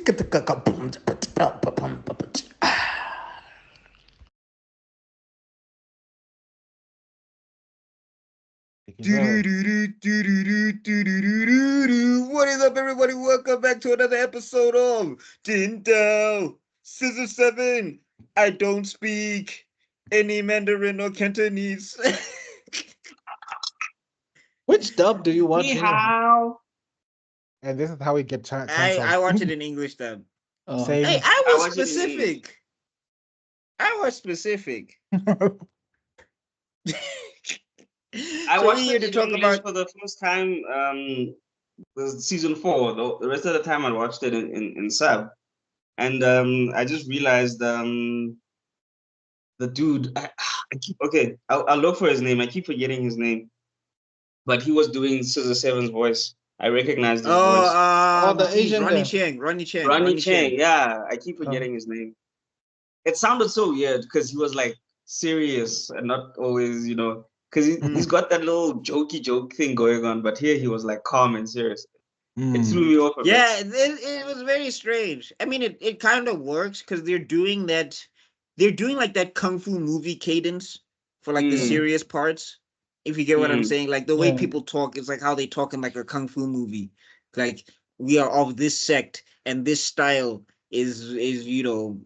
What is up, everybody? Welcome back to another episode of Dindao Scissor Seven. I don't speak any Mandarin or Cantonese. Which dub do you watch? Ni Anyway? hao. And this is how we get I canceled. watch it in English dub. Oh. Same. Hey, I I was watch it in English. specific. I was specific. I So watched we're here it to in talk English about. for the first time. Was season 4. The rest of the time I watched it in sub, and I just realized the dude. I'll look for his name. I keep forgetting his name, but he was doing Scissor Seven's voice. I recognized his voice. The Asian Ronnie guy. Chang. Ronnie Chang. Ronnie Chang. Yeah, I keep forgetting his name. It sounded so weird because he was like serious and not always, because he's got that little jokey joke thing going on, but here he was like calm and serious. It threw me off a bit. Yeah, it was very strange. I mean, it kind of works because they're doing like that kung fu movie cadence for like the serious parts. If you get what I'm saying, like the way people talk is like how they talk in like a kung fu movie. Like, we are of this sect and this style is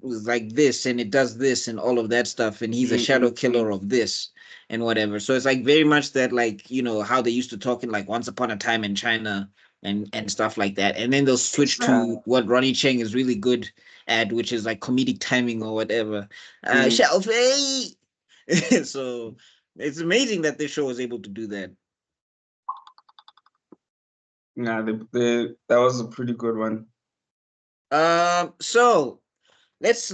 like this, and it does this and all of that stuff, and he's a shadow killer of this and whatever. So it's like very much that, like, how they used to talk in like Once Upon a Time in China and stuff like that. And then they'll switch to what Ronnie Chang is really good at, which is like comedic timing or whatever. Shelfie. So it's amazing that this show is able to do that. Yeah, that was a pretty good one. So let's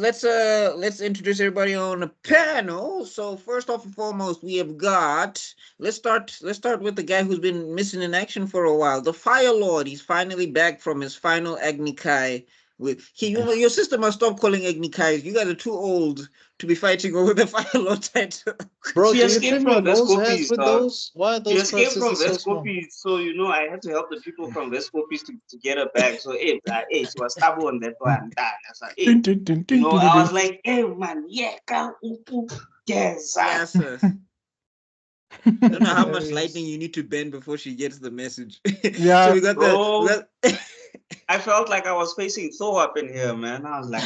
introduce everybody on the panel. So first off and foremost, we have got, let's start with the guy who's been missing in action for a while, the Fire Lord. He's finally back from his final Agni Kai. Your sister must stop calling Agni Kais. You guys are too old to be fighting over the Fire Lord title. Bro, She do you escaped trim your from nose hairs Vescopies, with dog. those? Why are She those escaped from processes so small? Vescopies, so I had to help the people from Vescopies to get her back. So she was stubborn that one. I was like, hey man, yeah, come, yes, Yes, sir. I don't know how much lightning you need to bend before she gets the message. Yeah, so we got bro. I felt like I was facing Thor up in here, man. I was like,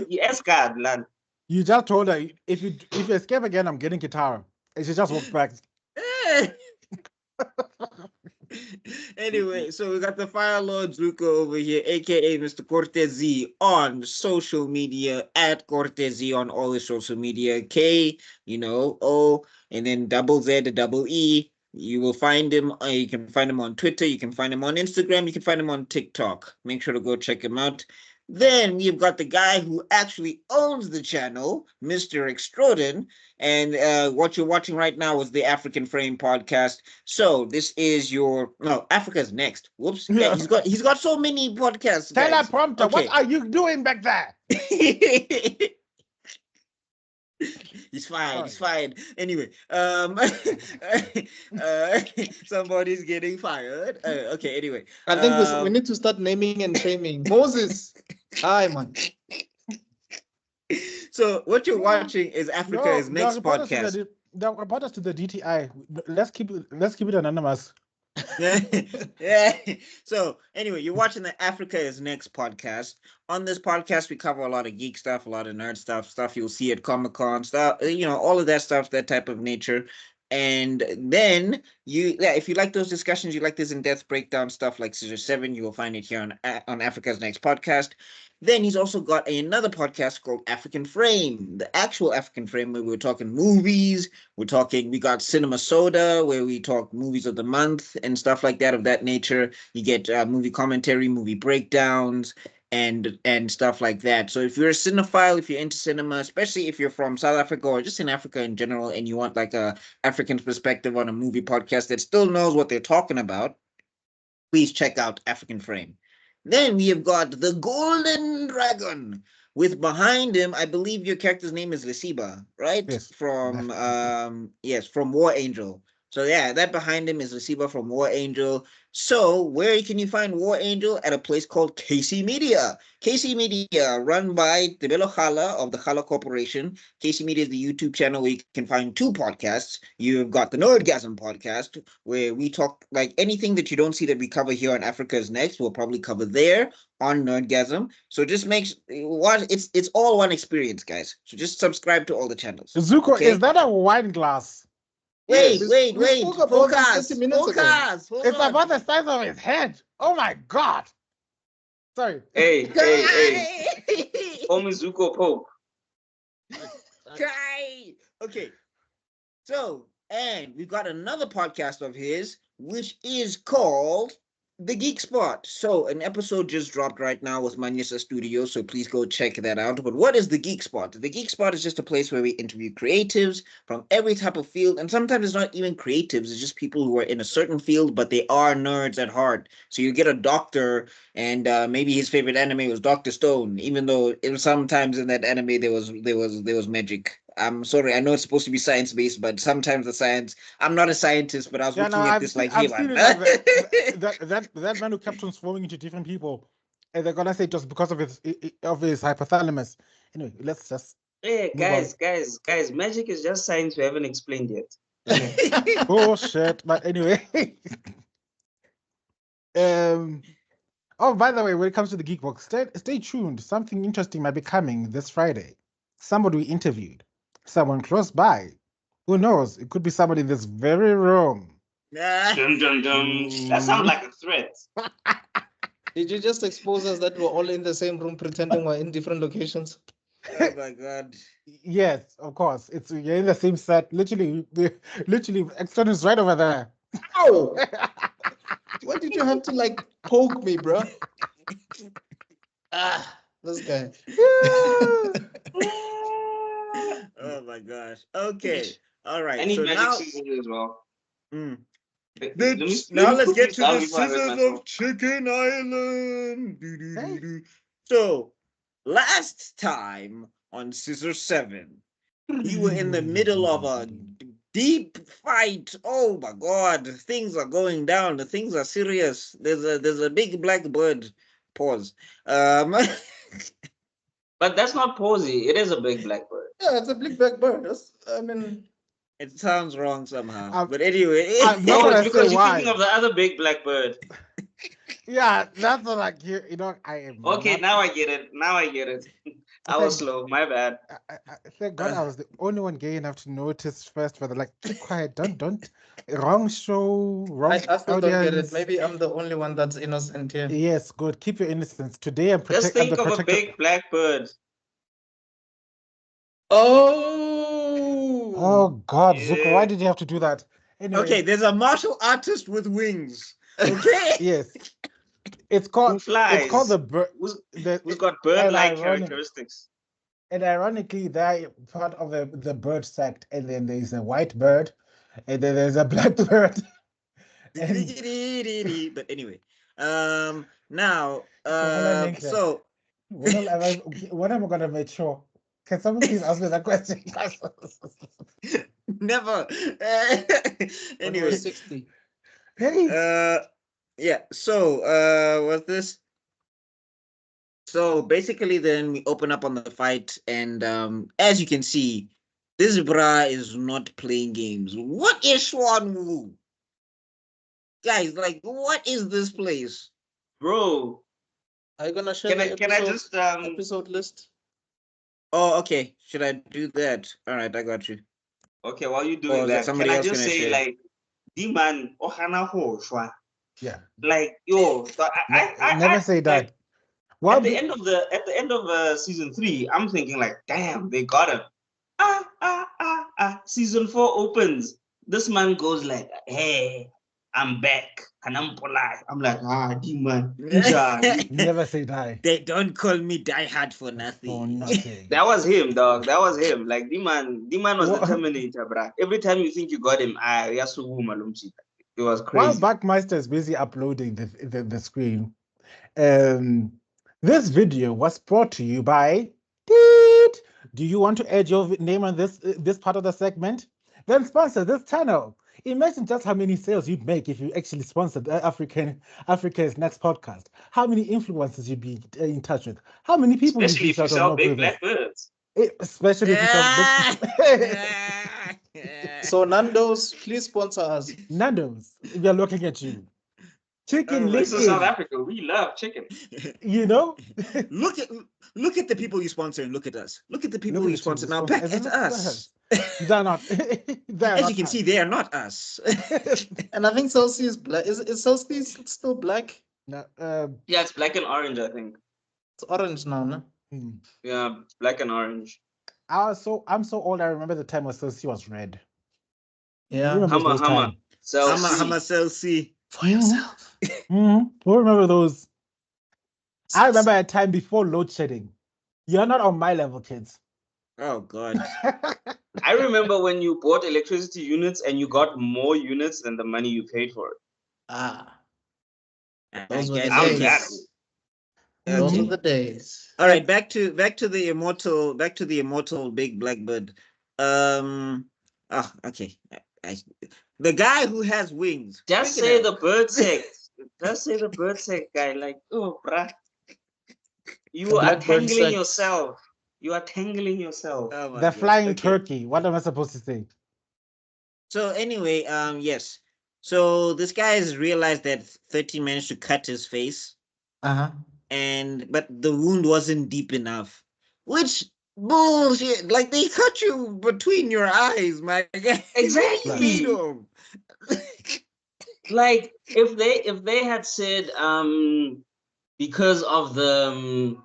yes, God, man. You just told her, if you escape again, I'm getting guitar. And she just walked back. Anyway, so we got the Fire Lord Zuko over here, aka Mr. Cortezi, on social media, at Cortezi on all his social media. K, O, and then double Z, double E. You will find him. You can find him on Twitter. You can find him on Instagram. You can find him on TikTok. Make sure to go check him out. Then we've got the guy who actually owns the channel, Mr. Extraordin. And what you're watching right now is the African Frame podcast. So this is Africa's Next. Whoops. Yeah, he's got so many podcasts. Teleprompter, okay. What are you doing back there? He's fine. He's fine. Anyway, somebody's getting fired. Okay. Anyway, I think we need to start naming and shaming. Moses, hi man. So what you're watching is Africa's Next podcast. They'll report us to the DTI. Let's keep it anonymous. Yeah. So anyway, you're watching the Africa is Next podcast. On this podcast, we cover a lot of geek stuff, a lot of nerd stuff you'll see at Comic-Con, stuff, all of that stuff, that type of nature. And then if you like those discussions, you like this in-depth breakdown stuff like Scissor Seven, you will find it here on Africa's Next podcast. Then he's also got another podcast called African Frame, the actual African Frame, where we're talking movies. We got Cinema Soda, where we talk movies of the month and stuff like that, of that nature. You get movie commentary, movie breakdowns, and stuff like that. So if you're a cinephile, if you're into cinema, especially if you're from South Africa or just in Africa in general, and you want like a African perspective on a movie podcast that still knows what they're talking about, please check out African Frame. Then we have got the Golden Dragon, with behind him, I believe your character's name is Lesiba, right? Yes, from War Angel. So yeah, that behind him is Receiver from War Angel. So where can you find War Angel? At a place called KC Media. KC Media, run by Tebelo Khala of the Khala Corporation. KC Media is the YouTube channel where you can find two podcasts. You've got the Nerdgasm podcast, where we talk like anything that you don't see that we cover here on Africa's Next, we'll probably cover there on Nerdgasm. So just it's all one experience, guys. So just subscribe to all the channels. Zuko, okay? is that a wine glass? Wait, Yes. wait, We wait. spoke about this Focus. 30 minutes ago. Focus. Hold It's on. about the size of his head. Oh my god. Sorry. Hey, hey, hey. Kai! Homie Zuko Pope. Kai! Okay. So, and we've got another podcast of his, which is called The Geek Spot. So, an episode just dropped right now with Manyasa Studio, so please go check that out. But what is The Geek Spot? The Geek Spot is just a place where we interview creatives from every type of field, and sometimes it's not even creatives, it's just people who are in a certain field, but they are nerds at heart. So you get a doctor, and maybe his favorite anime was Dr. Stone, even though sometimes in that anime there was magic. I'm sorry, I know it's supposed to be science-based, but sometimes the science, I'm not a scientist, but I was looking at this like, hey, I've seen man. it like that man who kept transforming into different people, and they're gonna say just because of his hypothalamus. Anyway, let's just Hey, move on. guys, magic is just science we haven't explained yet. Bullshit. But anyway, oh, by the way, when it comes to the Geek Box, stay tuned. Something interesting might be coming this Friday. Somebody we interviewed, someone close by. Who knows? It could be somebody in this very room. Dum, dum, dum. That sounds like a threat. Did you just expose us that we're all in the same room pretending we're in different locations? Oh my god. Yes, of course. You're in the same set. Literally, Exton is right over there. Ow! Why did you have to like poke me, bro? This guy. Oh my gosh. Okay. All right. Any So magic now, season as well. Mm. Let me Now let's put get this to down the before I hurt Scissors myself. of Chicken Island. Do. So last time on Scissor 7, we were in the middle of a deep fight. Oh my god, things are going down. The things are serious. There's a big black bird. Pause. But that's not posy. It is a big black bird. Yeah, it's a big black bird. I mean, It sounds wrong somehow. I'm- But anyway, I'm not Oh, gonna it's because say you're why. thinking of the other big black bird. Yeah, that's not like you know. I am. Okay, not- now I get it. I was slow. My bad. Thank God I was the only one gay enough to notice first. For the like, keep quiet. Don't. Wrong show. Wrong I still don't get it. audience. Maybe I'm the only one that's innocent here. Yes, good. Keep your innocence. Today I'm Just think of a big black bird. Oh. Oh God, Zuko, why Yeah. did you have to do that? Anyway, okay, there's a martial artist with wings. Okay. yes, it's called. Who flies? It's called the bird. Who's got bird-like characteristics? And ironically, they're part of the bird sect, and then there's a white bird, and then there's a black bird. But anyway, now, Nick, so when am I gonna make sure? Can someone please ask me that question? never. When you were Anyway, 60. Hey, yeah. So, what's this? So basically, then we open up on the fight, and as you can see, this bra is not playing games. What is Swan Wu? Guys, like, what is this place? Bro, Are you gonna share the can I just episode list? Oh, okay. Should I do that? All right, I got you. okay, while you're Or doing is that, somebody can I else just gonna say share? like the man ohana ho shwa. yeah. Like yo, so Never say that. like, Well, at the end of season 3, I'm thinking like, damn, they got him. Season 4 opens. This man goes like, hey, I'm back. And I'm polite. I'm like, demon. never say die. They don't call me Die Hard for nothing. For nothing. That was him, dog. That was him. Like the man was What? the Terminator, bruh. Every time you think you got him, it was While crazy. Backmeister is busy uploading the screen, this video was brought to you by Teet. Do you want to add your name on this part of the segment? Then sponsor this channel. Imagine just how many sales you'd make if you actually sponsored Africa's next podcast. How many influencers you'd be in touch with. How many people Especially you if you reach out sell on big Burgers. black birds. Especially if you sell So Nando's, please sponsor us. Nando's, we are looking at you. Chicken Oh my This is South Lickers, Africa. We love chicken. you know? look at the people you sponsor and look at us. Look at the people Look at you the people sponsor you now. sponsor. Back And then at look at us. They're not. They're As not you can us. see, they are not us. And I think Celsi is black. Is Celsi still black? No, Yeah, it's black and orange, I think. It's orange now, no? Yeah, black and orange. I'm so old. I remember the time when Celsi was red. Yeah. Remember Hummer, those Hummer. times? Celsi. Celsi. For yourself. Who remember those? I remember a time before load shedding. You're not on my level, kids. Oh God. I remember when you bought electricity units and you got more units than the money you paid for it. Ah, I those were the guess I was you that days. can- Those Okay. were the days. All right, back to the immortal big blackbird. Okay. The guy who has wings. Just Bring it say up. the bird sex. Just say the bird sex guy. Like, oh, bruh. You The are blackbird tangling sex. yourself. You are tangling yourself. Oh my The gosh, flying okay. turkey. What am I supposed to say? So anyway, yes. So this guy has realized that 13 managed to cut his face, Uh-huh. but the wound wasn't deep enough. Which bullshit! Like they cut you between your eyes, my guy. Exactly. Like if they had said because of the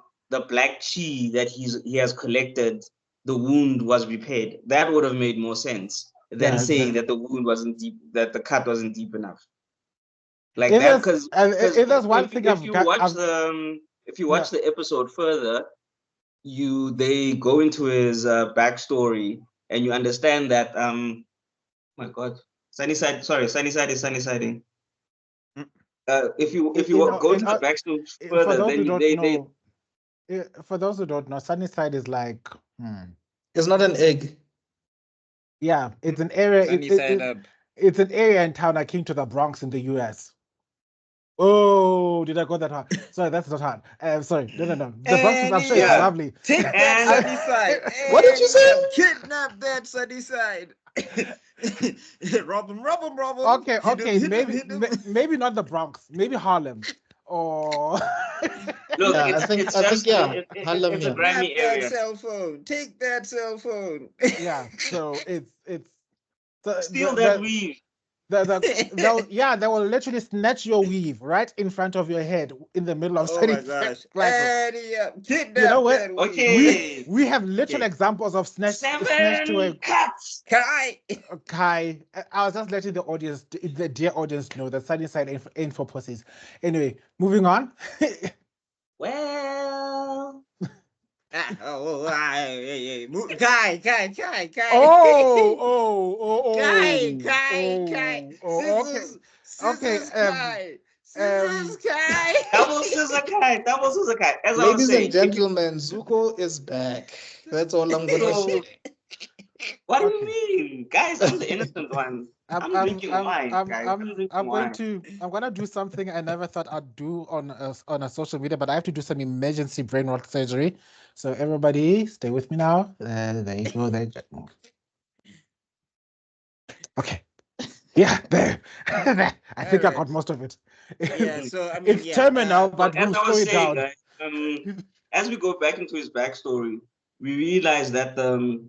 black chi that he has collected, the wound was repaired. That would have made more sense than Yeah, saying exactly. that the wound wasn't deep, that the cut wasn't deep enough. Like If that, there's- because if there's one thing if you watch Yeah. the episode further, they go into his backstory and you understand that my God, Sunnyside is Sunnysiding. If you go into the backstory for further, those then who don't they know, for those who don't know, Sunnyside is like, It's not an egg. yeah, it's an area. Sunny side up. It's an area in town akin to the Bronx in the U.S. Oh, did I go that hard? Sorry, that's not hard. Sorry, no. The Bronx is, I'm sure, it's Yeah. lovely. Take that And- sunny side. What did you say? Kidnap that sunny side. rob him. Okay, Hit him. maybe not the Bronx, maybe Harlem, or Look, Yeah, it's, I think it's just Harlem, it's a yeah. grimy Grab that area. cell phone. Take that cell phone. yeah. So it's the, Steal the, that the, weave. they will literally snatch your weave right in front of your head in the middle of Oh my Sunnyside gosh. Plaza. Kidnap You know what? that weed. Okay. We have literal Okay. examples of snatched to a 7 cuts. Kai. Kai. I was just letting the dear audience know that Sunnyside ain't for pussies. Anyway, moving on. Well, Kai. Kai. Okay. Scissors Kai. Scissors Kai. double scissor kai. As I was Ladies saying, and gentlemen, Zuko is back. That's all I'm gonna So- say. what do Okay. you mean, guys? I'm the innocent one. I'm drinking wine, guys. I'm drinking wine. I'm gonna do something I never thought I'd do on a social media, but I have to do some emergency brain rot surgery. So everybody, stay with me now. There you go. There. You go. Okay. Yeah, there. There. I think I got Alright. most of it. Yeah, so I mean, It's yeah, terminal, but As we'll I slow was it saying, down. guys, as we go back into his backstory, we realize that the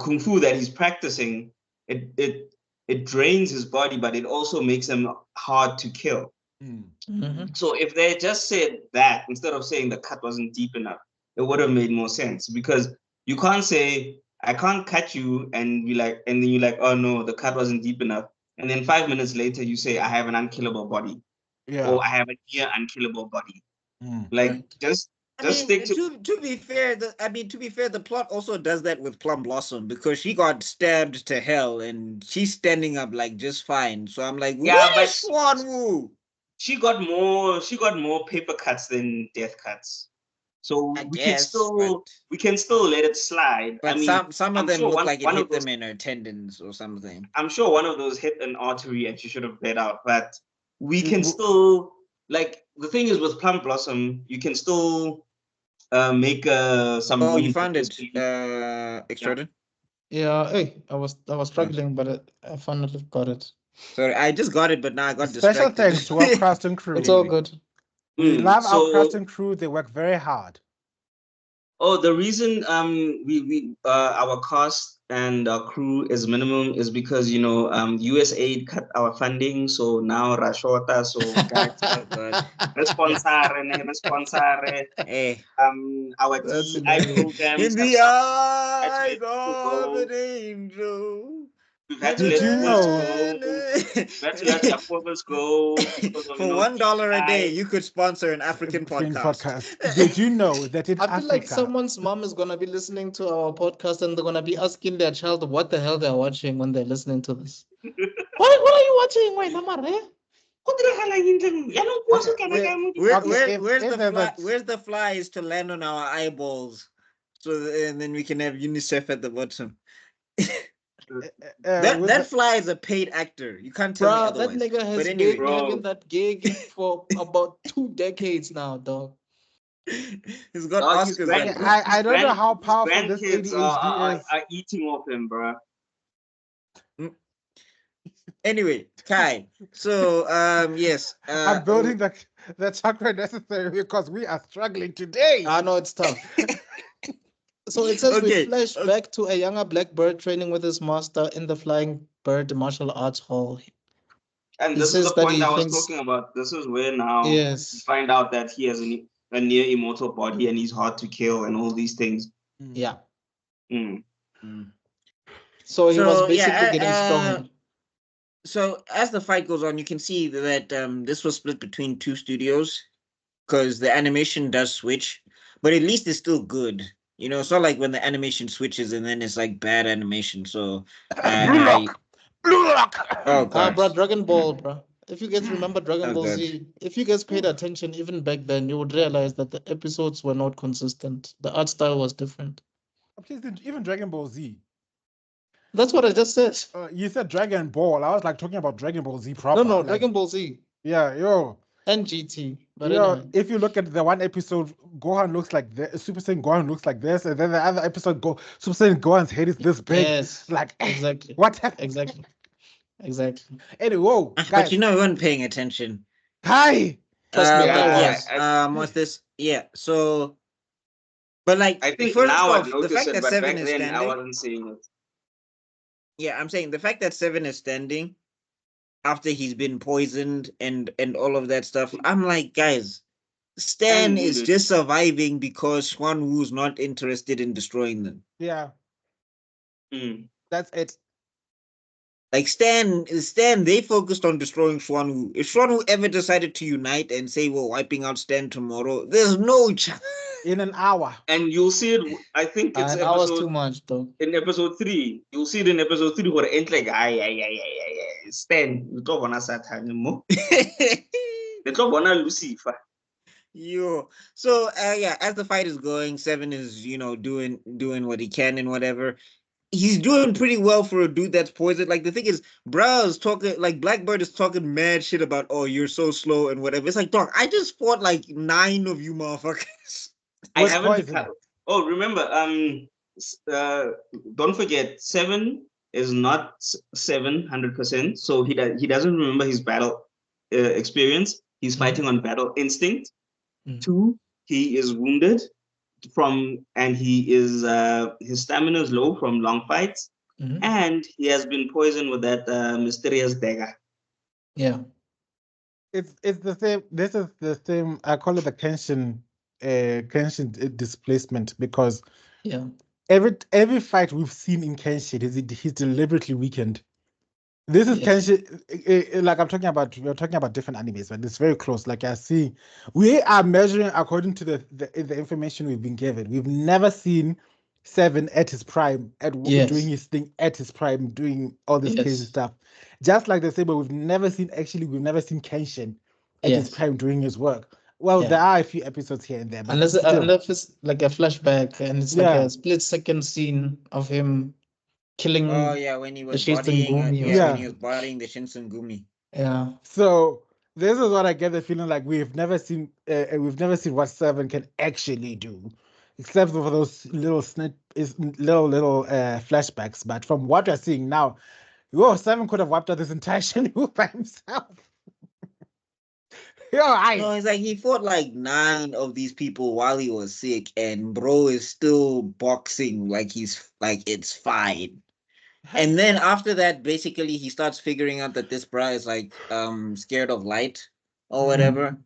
kung fu that he's practicing, it drains his body, but it also makes him hard to kill. Mhm. So if they just said that instead of saying the cut wasn't deep enough, it would have made more sense, because you can't say I can't cut you and be like, and then you're like, oh no, the cut wasn't deep enough, and then 5 minutes later you say I have an unkillable body, Yeah. or I have a near unkillable body. Mm. Like Right. just I mean, stick to to be fair, the plot also does that with Plum Blossom, because she got stabbed to hell and she's standing up like just fine. So I'm like, Yeah, what but is Swan Wu? she got more paper cuts than death cuts. So I we can guess, still let it slide. but I mean, some of I'm them sure look like it one of hit those them in a tendons or something. I'm sure one of those hit an artery and she should have bled out. But we can W- still like the thing is with Plum Blossom, you can still make some Oh, you room for found this it, baby. extruded. Yeah, hey, I was struggling, but I finally got it. Sorry, I just got it, but now I got Special distracted. thanks to our cast and crew. It's all good. We Mm, love our cast so and crew. They work very hard. the reason we our cost and our crew is minimum is because USAID cut our funding, so now Rashota, so guys, Oh God. responsare Hey, our That's DI hilarious. programs in have the stopped. Had to eyes let people of go. an angel. We've had to Did let you Pumas know? go. We've had to let Yakovas go because of For $1 a day, DI. you could sponsor an African African podcast. Did you know that in I feel like Africa, someone's mom is gonna be listening to our podcast and they're gonna be asking their child what the hell they're watching when they're listening to this. What are you watching? Wait, Namare? if there's a Where's the flies to land on our eyeballs? So and then we can have UNICEF at the bottom. That with the, fly is a paid actor. You can't tell me Bruh, that otherwise. nigga has But anyway, been having that gig for about 2 decades now, dog. he's got Dog, Oscars. okay, That guy. I don't know how his powerful this grandkids ADHD is. are eating off him, bro. Anyway, Kai. So yes. I'm building the chakra necessary because we are struggling today. I know it's tough. So it says we Okay, flash back to a younger black bird training with his master in the Flying Bird Martial Arts Hall. And He this is says the that point he I was thinks- talking about. This is where now you Yes. find out that he has a near immortal body and he's hard to kill and all these things. Yeah. Mm. So he was So, basically yeah, getting stronger. so as the fight goes on, you can see that this was split between two studios because the animation does switch, but at least it's still good. You know, it's not like when the animation switches and then it's like bad animation. So, Blue Lock. oh god, Bro, Dragon Ball, bro. If you guys remember Dragon Oh, Ball God. Z, if you guys paid attention even back then, you would realize that the episodes were not consistent. The art style was different. Even Dragon Ball Z. That's what I just said. You said Dragon Ball. I was like talking about Dragon Ball Z proper. No, like, Dragon Ball Z Yeah, yo. and GT. But Yo, anyway. if you look at the one episode, Gohan looks like this, Super Saiyan Gohan looks like this, and then the other episode, Super Saiyan Gohan's head is this big. Yes. Like, Exactly. what happened? Exactly. Anyway, whoa, but guys. you know, we weren't paying attention. Hi. Trust me, But I yeah, was. what's this? Yeah, so, but like, I think first now I've off, the noticed fact it, that but Seven back is then I standing. wasn't seeing it. Yeah, I'm saying the fact that Seven is standing after he's been poisoned and all of that stuff. I'm like, guys, Stan And is wounded. just surviving because Xuan Wu's not interested in destroying them. Yeah, Mm. that's it. Like Stan, they focused on destroying Xuan Wu. If Xuan Wu ever decided to unite and say we're wiping out Stan tomorrow, there's no chance. In an hour. And you'll see it. I think it's An hour's episode too much, though. in episode 3. You'll see it in episode 3 where it like ay. Stan, you don't wanna Satan mo. You don't wanna Lucifer. Yo, so yeah, as the fight is going, Seven is doing what he can and whatever. He's doing pretty well for a dude that's poisoned. Like the thing is, bruh's talking like Blackbird is talking mad shit about, oh, you're so slow and whatever. It's like, dog, I just fought like 9 of you motherfuckers. I With haven't. poison. Oh, remember, don't forget, Seven is not 700%. So he doesn't remember his battle experience. He's fighting on battle instinct. 2, he is wounded and he is his stamina is low from long fights, and he has been poisoned with that mysterious dagger. Yeah. It's the same. This is the same. I call it the Kenshin displacement because Yeah. every fight we've seen in Kenshin he's deliberately weakened. This is Kenshin, like we're talking about different animes, but it's very close. Like I see, we are measuring according to the information we've been given. We've never seen Seven at his prime, doing his thing at his prime, doing all this crazy stuff. Just like the same, but we've never seen Kenshin at his prime doing his work. Well, Yeah. there are a few episodes here and there, but Unless still. it's like a flashback and it's like Yeah. a split-second scene of him killing Oh yeah, when he the was bodying, Shinsengumi or yeah, when Yeah. he was bodying the Shinsengumi. yeah. So this is what I get the feeling like we've never seen what Seven can actually do, except for those little little flashbacks. But from what we're seeing now, Seven could have wiped out this entire Shenmue by himself. No, it's like he fought like 9 of these people while he was sick, and bro is still boxing like he's like it's fine. And then after that, basically he starts figuring out that this bra is like scared of light or whatever.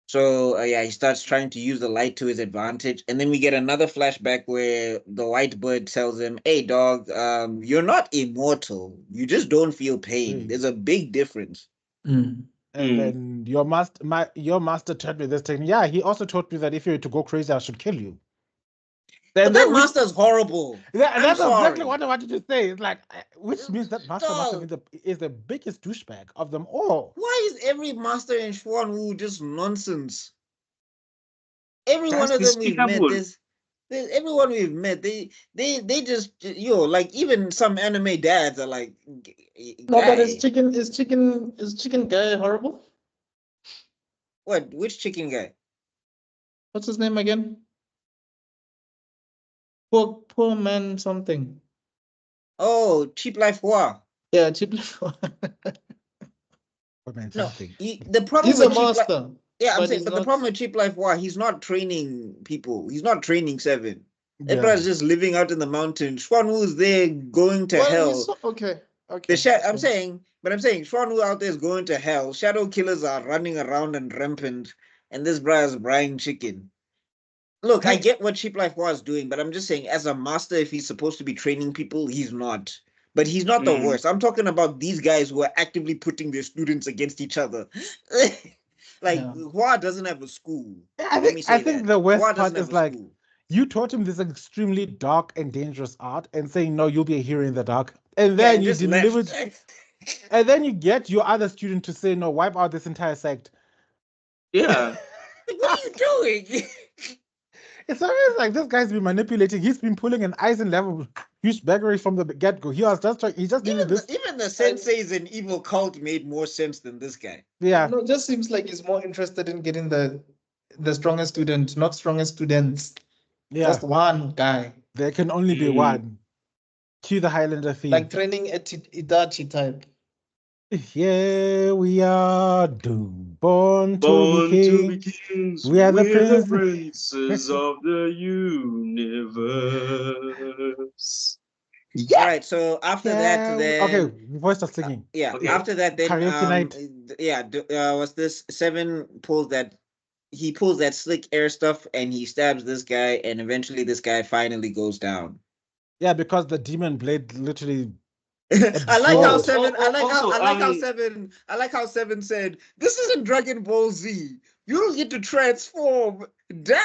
So yeah, he starts trying to use the light to his advantage, and then we get another flashback where the white bird tells him, "Hey, dog, you're not immortal. You just don't feel pain. There's a big difference." And then your master taught me this technique. Yeah, he also taught me that if you were to go crazy, I should kill you. But that master's horrible. That's I'm exactly sorry. what I wanted to say. It's like, which means that master must have Dog. been is the biggest douchebag of them all. Why is every master in Xuanwu just nonsense? Every one That's of them we've met, despicable. everyone we've met, they just like even some anime dads are like, No, but guy, is chicken guy horrible? what? Which chicken guy? What's his name again? Poor man something. Oh, Cheap Life Hua. Yeah, cheap. No, the problem He's a with Cheap Life, master. yeah, I'm but saying, he's but the not. problem with Cheap Life Hua, he's not training people. He's not training Seven. That Yeah. guy's just living out in the mountains. Xuanwu is there going to Well, hell. okay. I'm saying Xuanwu out there is going to hell. Shadow killers are running around and rampant, and this bra is buying chicken. Look, I get what Cheap Life was doing, but I'm just saying, as a master, if he's supposed to be training people, he's not. But he's not the worst. I'm talking about these guys who are actively putting their students against each other. Like Hua doesn't have a school. I think the worst Hua part doesn't have is a like school. you taught him this extremely dark and dangerous art and saying no, you'll be a hero in the dark. And Yeah, then and you just delivered left. and then you get your other student to say no, wipe out this entire sect. Yeah. Like, what are you doing? It's always like this guy's been manipulating. He's been pulling an Eisen level douchebaggery from the get-go. He was just trying, he just needed this. Even the senseis in evil cult made more sense than this guy. Yeah. No, it just seems like he's more interested in getting the strongest student, not strongest students. Yeah. Just one guy. There can only be one. Cue the Highlander theme. Like training a Itachi type. Here we are, doomed, born to be kings. We are the princes of the universe. Yeah. All right. So after that, then okay, voice of singing. Yeah. Okay. After that, then Karaoke night. Yeah. Was this Seven pulls that? He pulls that slick air stuff and he stabs this guy, and eventually this guy finally goes down. Yeah, because the demon blade literally. I like how Seven. I like how Seven said, "This isn't Dragon Ball Z. You don't get to transform. Die."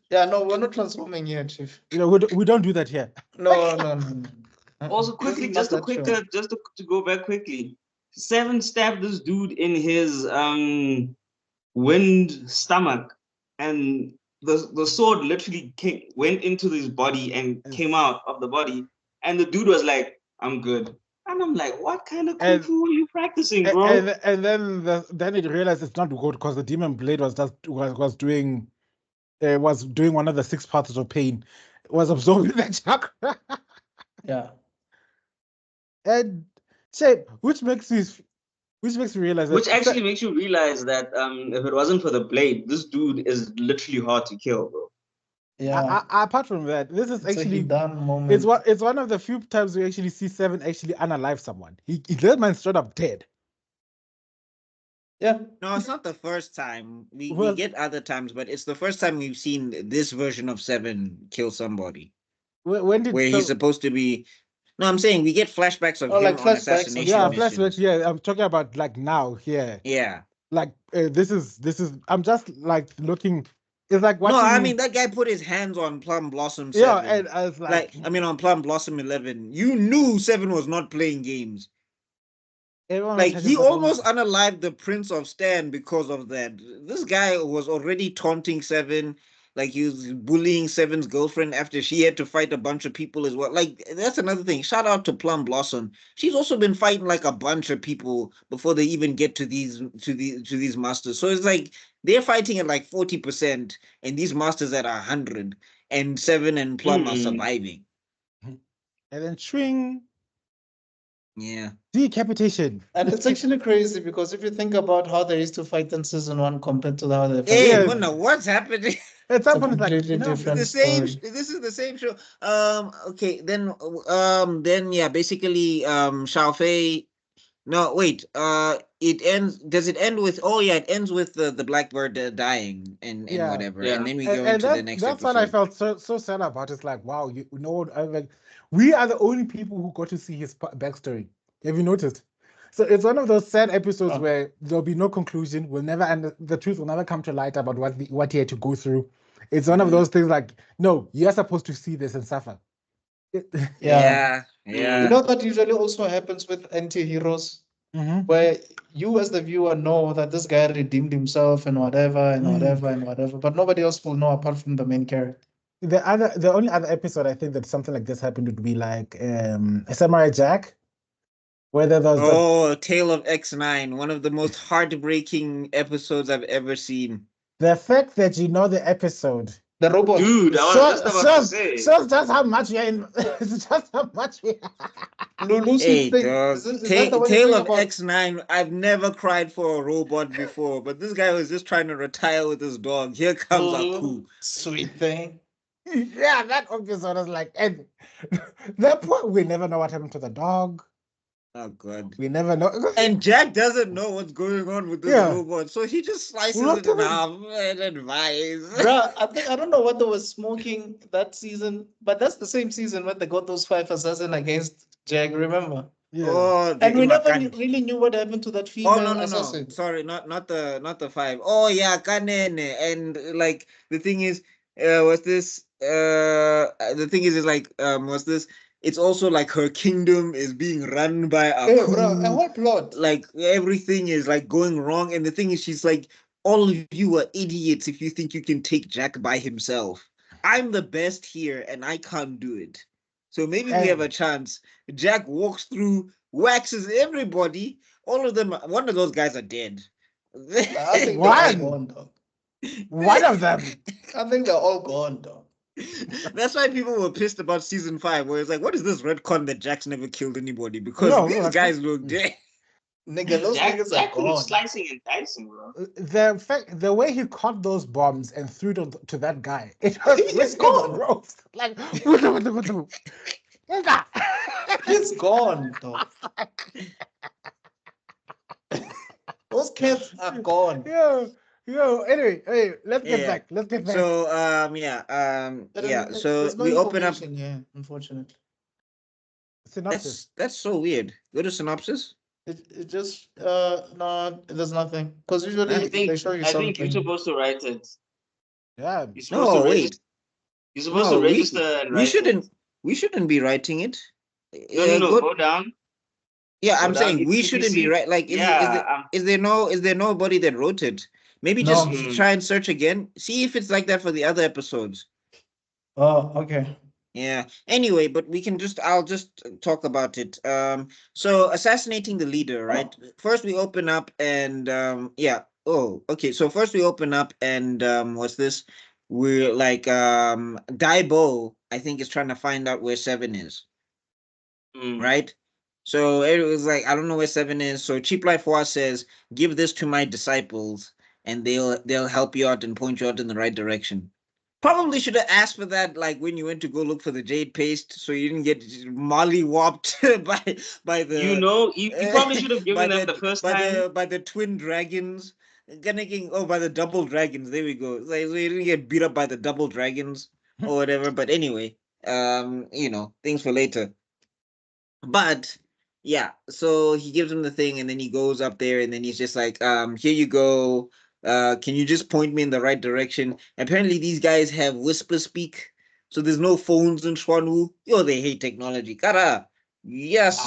Yeah, no, we're not transforming here, Chief. You know, we don't do that here. No. Also, quickly, just to go back quickly. Seven stabbed this dude in his wind stomach, and the sword literally went into his body and came out of the body. And the dude was like, "I'm good." And I'm like, "What kind of kung fu are you practicing, bro?" And then it realized it's not good because the demon blade was doing one of the 6 paths of pain. It was absorbing that chakra. Yeah. And which makes me realize that Which actually makes you realize that if it wasn't for the blade, this dude is literally hard to kill, bro. Yeah. Apart from that, this is actually done moment. It's one of the few times we actually see Seven actually unalive someone. That man straight up dead. Yeah. No, it's not the first time. We Well- get other times, but it's the first time we've seen this version of Seven kill somebody. When did Where he's supposed to be. No, I'm saying we get flashbacks of him like on flashbacks. assassination yeah, missions. flashbacks. Yeah, I'm talking about like now here. Yeah. Like this is. I'm just like looking. It's like watching. No, I mean that guy put his hands on Plum Blossom 7. Yeah, and I was like on Plum Blossom 11. You knew Seven was not playing games. Everyone Like touches he the ball. almost unalived the Prince of Stan because of that. This guy was already taunting Seven, like he was bullying Seven's girlfriend after she had to fight a bunch of people as well. Like that's another thing. Shout out to Plum Blossom. She's also been fighting like a bunch of people before they even get to these masters. So it's like they're fighting at like 40%, and these masters at 100, and Seven and Plum are surviving. And then swing. Yeah. Decapitation. And it's actually crazy because if you think about how they used to fight in season 1 compared to how they fight Hey, Yeah. Muna, what's happening? At it's some a point, it's like, completely you know, different The same. story. This is the same show. Okay. Then yeah. Basically, Shao Fei. No, wait. It ends. Does it end with? Oh yeah, it ends with the blackbird dying and Yeah. whatever, Yeah. and then we go and into the next that's what I episode. felt so sad about. It's like, wow, you know, like, we are the only people who got to see his backstory. Have you noticed? So it's one of those sad episodes Oh. where there'll be no conclusion. We'll never, and the truth will never come to light about what he had to go through. It's one of those things like, no, you're supposed to see this and suffer. Yeah. Yeah. You know that usually also happens with anti-heroes, Mhm. where you as the viewer know that this guy redeemed himself and whatever and whatever and whatever, but nobody else will know apart from the main character. The only other episode I think that something like this happened would be like Samurai Jack, where there was Oh, Tale of X9, one of the most heartbreaking episodes I've ever seen. the fact that you know the episode. The robot. Dude, I was just about to say. shows just how much you're in. It's just how much we Lucy's Hey, thing. dog. Is that the one you're Tale talking of about? X9. I've never cried for a robot before, but this guy was just trying to retire with his dog. Here comes Aku. Sweet thing. Yeah, that episode is like, and that point we never know what happened to the dog. Oh god. We never know. And Jack doesn't know what's going on with this Yeah. robot, so he just slices Look it in at it. half and advise. Bruh, I don't know what they were smoking that season, but that's the same season when they got those 5 assassins against Jack, remember? Yeah. Oh, And we never Imakani. really knew what happened to that Oh female no. assassin. Sorry, not the 5. Oh yeah, Kanene. And like the thing is, what's this? The thing is like what's this? It's also like her kingdom is being run by a Hey, coup. bro, a whole plot. Like everything is like going wrong, and the thing is, she's like, all of you are idiots if you think you can take Jack by himself. I'm the best here, and I can't do it. So maybe we have a chance. Jack walks through, waxes everybody. All of them. One of those guys are dead. I think One. they're all gone, dog. One of them. I think they're all gone, dog. That's why people were pissed about season 5, where it's like, what is this retcon that Jack's never killed anybody? Because No, these like- guys look dead. Nigga, those Jack, niggas Jack are gone. slicing and dicing, bro. The way he caught those bombs and threw them to that guy, it was He's gone. gross. Like, He's gone, dog. Those cats are gone. Anyway, hey, let's get Yeah. back. Let's get back. So But so there's no we open up. information here, unfortunately. Synopsis. That's so weird. Go to synopsis. It just no, there's nothing. Because usually I think they show you I think you're something. supposed to write it. Yeah. You're supposed No, to wait. register. You're supposed No, to register and we write shouldn't. it. We shouldn't be writing it. No, go down. Yeah, Go I'm down. saying we If you shouldn't be see- right. Like, Yeah, is there nobody that wrote it? Maybe No. just try and search again. See if it's like that for the other episodes. Oh, okay. Yeah. Anyway, but I'll just talk about it. So assassinating the leader, right? First we open up and yeah. Oh, okay. So first we open up and what's this? We're like Daibo, I think, is trying to find out where Seven is, right? So it was like, I don't know where Seven is. So Cheap Life War says, give this to my disciples and they'll help you out and point you out in the right direction. Probably should have asked for that, like when you went to go look for the jade paste, so you didn't get mollywopped by the. you probably should have given them the first time. By the twin dragons. By the double dragons. There we go. Like, so you didn't get beat up by the double dragons or whatever. But anyway, things for later. But yeah, so he gives him the thing, and then he goes up there, and then he's just like, here you go. Can you just point me in the right direction? Apparently, these guys have whisper speak, so there's no phones in Schwanwu. Yo, they hate technology. Kara. Yes.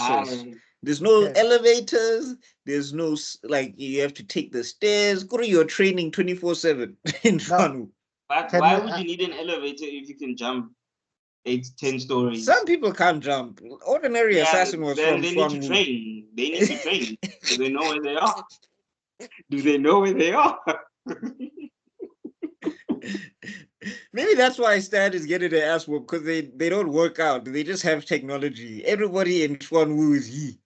There's no Okay. elevators. There's no like you have to take the stairs. Go to your training 24/7 in Shwanu. But Can why we, would you need an elevator if you can jump 8-10 stories? Some people can't jump. Ordinary Yeah, assassin was then from they need to Shwanu. train. They need to train. Do they know where they are? Do they know where they are? Maybe that's why Stan is getting their ass whooped, because they don't work out. They just have technology. Everybody in Shwanwu is he.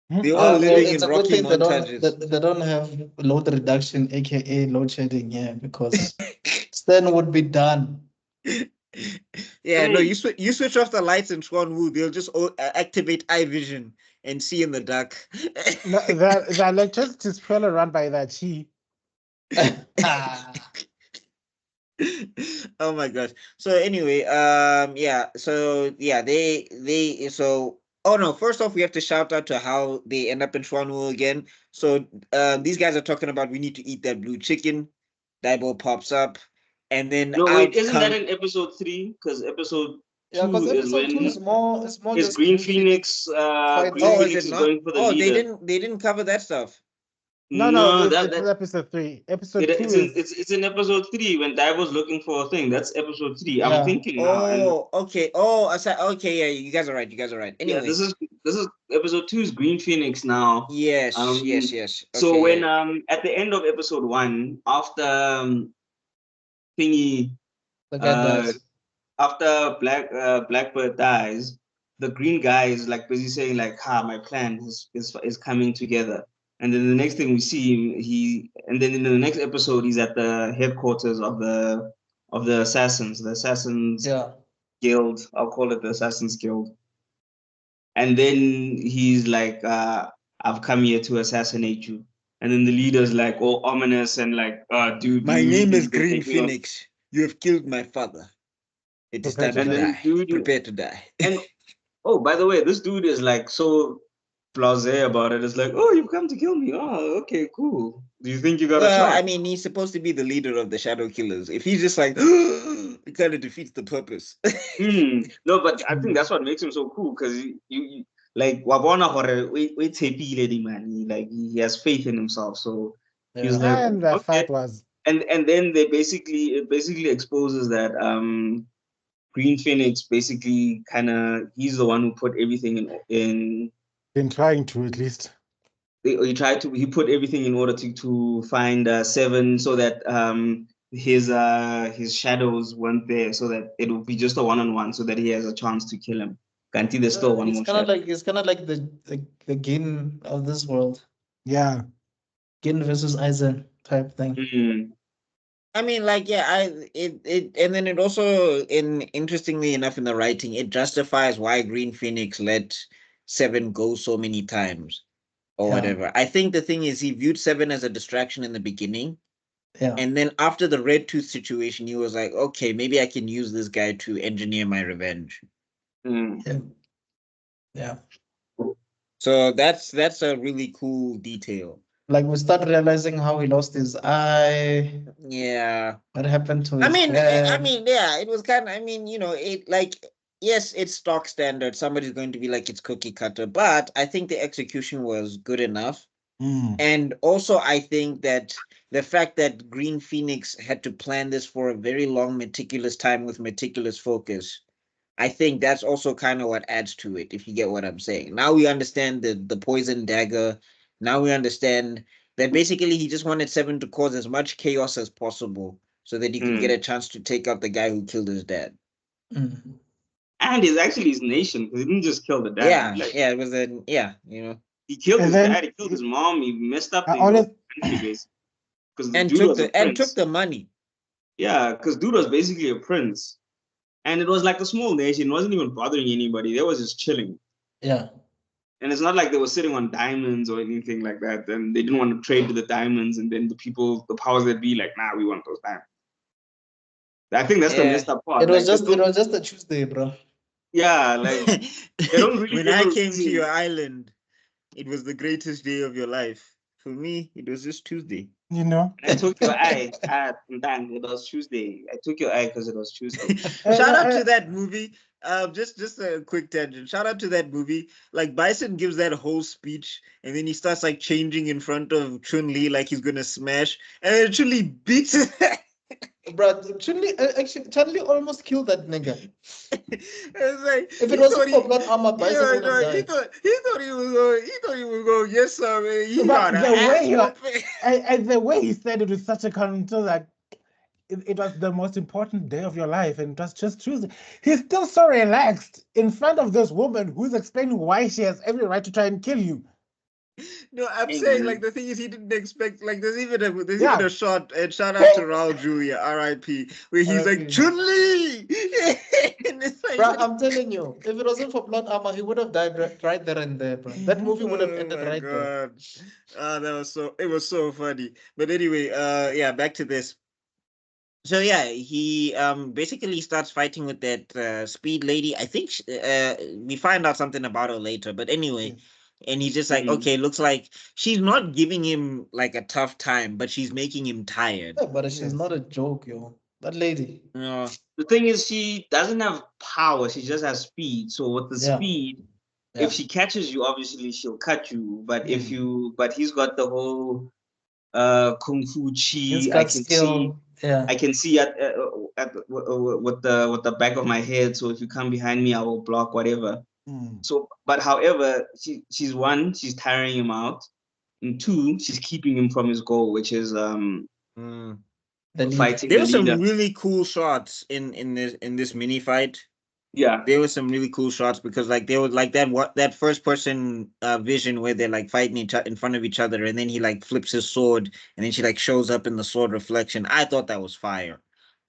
They're all living It's in a good Rocky thing they don't montages. they don't have load reduction, aka load shedding, yeah, because Stan would be done. Yeah, no, Hey. you switch off the lights in Shwanwu, they'll just activate eye vision and see in the dark. no, the electricity is purely run by that chi. Oh my gosh. So anyway, so oh no, first off we have to shout out to how they end up in Shwanwu again. So these guys are talking about we need to eat that blue chicken. Daibo pops up, and then No, wait, out isn't that come in episode 3? Because episode Yeah, 2 because is episode two when is more is just Green Phoenix fighting. Green oh, is Phoenix it is not? going for the Oh, leader. they didn't cover that stuff. No, No, it's episode 3. Episode 2 it's in episode 3 when Daibo's looking for a thing. That's episode 3. I'm Yeah. thinking now, and Oh, okay. Oh, okay, yeah, you guys are right. You guys are right. yeah, Anyway, this is episode 2 is Green Phoenix now. yes. So Okay, when yeah. at the end of episode 1, after thingy The guy dies. after Blackbird dies, the green guy is like busy saying like, my plan is coming together. And then the next thing we see him, and then in the next episode he's at the headquarters of the Assassins Yeah. Guild. I'll call it the Assassins Guild. And then he's like, I've come here to assassinate you. And then the leader's like all ominous and like, dude, My name is you've been Green taking on. Phoenix. You have killed my father. It is Prepare time to to And then die. dude, Prepare to die. and oh, by the way, this dude is like so blasé about it. It's like, oh, you've come to kill me. Oh, okay, cool. Do you think you got a Well, shot? I mean, he's supposed to be the leader of the Shadow Killers. If he's just like, it kind of defeats the purpose. No, but I think that's what makes him so cool because you like wabona hore we tepile di man. He has faith in himself. So he was like, and the okay. fight was And then it basically exposes that Green Phoenix basically kind of he's the one who put everything in been trying to at least. he put everything in order to find Seven so that his shadows weren't there, so that it would be just a one-on-one, so that he has a chance to kill him. Guarantee there's still one It's more kind of shadow. like the Gin of this world. Yeah. Gin versus Eisen type thing. Mm. I mean, like, yeah, and then it also, interestingly enough, in the writing, it justifies why Green Phoenix let Seven go so many times or Yeah. whatever. I think the thing is he viewed Seven as a distraction in the beginning. Yeah. And then after the Red Tooth situation, he was like, okay, maybe I can use this guy to engineer my revenge. Mm. Yeah. So that's a really cool detail. Like we start realizing how he lost his eye. Yeah. What happened to I his mean, head. yeah, it was kind of, I mean, it like, yes, it's stock standard. Somebody's going to be like, it's cookie cutter, but I think the execution was good enough. And also, I think that the fact that Green Phoenix had to plan this for a very long, meticulous time with meticulous focus, I think that's also kind of what adds to it, if you get what I'm saying. Now we understand the poison dagger. Now we understand that basically he just wanted Seven to cause as much chaos as possible so that he could get a chance to take out the guy who killed his dad. Mm. And it's actually his nation, because he didn't just kill the dad. Yeah, it was He killed And his then dad, he killed his mom, he messed up I the whole always country basically. Because the and dude was a took prince. the money. Yeah, because dude was basically a prince. And it was like a small nation, it wasn't even bothering anybody. They was just chilling. Yeah. And it's not like they were sitting on diamonds or anything like that. And they didn't want to trade with the diamonds. And then the powers that be like, nah, we want those diamonds. I think that's the messed up part. It was Like, just a Tuesday, bro. yeah, like they don't really When ever I came to see- your island, it was the greatest day of your life. For me, it was just Tuesday. You know. I took your eye. Dang, it was Tuesday. I took your eye because it was Tuesday. Shout out to that movie. Just a quick tangent. Shout out to that movie. Like Bison gives that whole speech, and then he starts like changing in front of Chun Li, like he's gonna smash, and then Chun Li beats it. Bro, Chun-Li almost killed that nigga. It's like If he it wasn't thought for he, blood armor, Bison yeah, would have no, he died. thought he was going. He thought he was going. Yes, sir. Man. He But got an the way ass whooping. and the way he said it with such a control, like it was the most important day of your life, and it was just Tuesday. He's still so relaxed in front of this woman who's explaining why she has every right to try and kill you. No, I'm Hey, saying man. like the thing is he didn't expect like there's even Yeah. a shot and shout out to Raul Julia, R.I.P. where he's like R.I.P. Chun Li. And it's like, Bro, I'm telling you, if it wasn't for blood armor, he would have died right there and there, bro. That movie would have oh ended my right there. god. It was so funny. But anyway, yeah, back to this. So yeah, he basically starts fighting with that speed lady. I think we find out something about her later, but anyway, Yes. and he's just like, Mhm. okay, looks like she's not giving him like a tough time, but she's making him tired. Yeah, but she's Yes. not a joke, yo. That lady. You know? The thing is, she doesn't have power. She just has speed. So with the Yeah. speed, Yeah. if she catches you, obviously she'll cut you. But if Mm. you, but he's got the whole kung fu He's chi. got skill. Yeah. I can see with the back of my head. So if you come behind me, I will block whatever. Mm. So, but however, she's tiring him out, and two, she's keeping him from his goal, which is Mm. The lead. fighting There the were some leader. really cool shots in this mini fight. Yeah, There were some really cool shots because like they were like that first person vision where they're like fighting in front of each other, and then he like flips his sword, and then she like shows up in the sword reflection. I thought that was fire.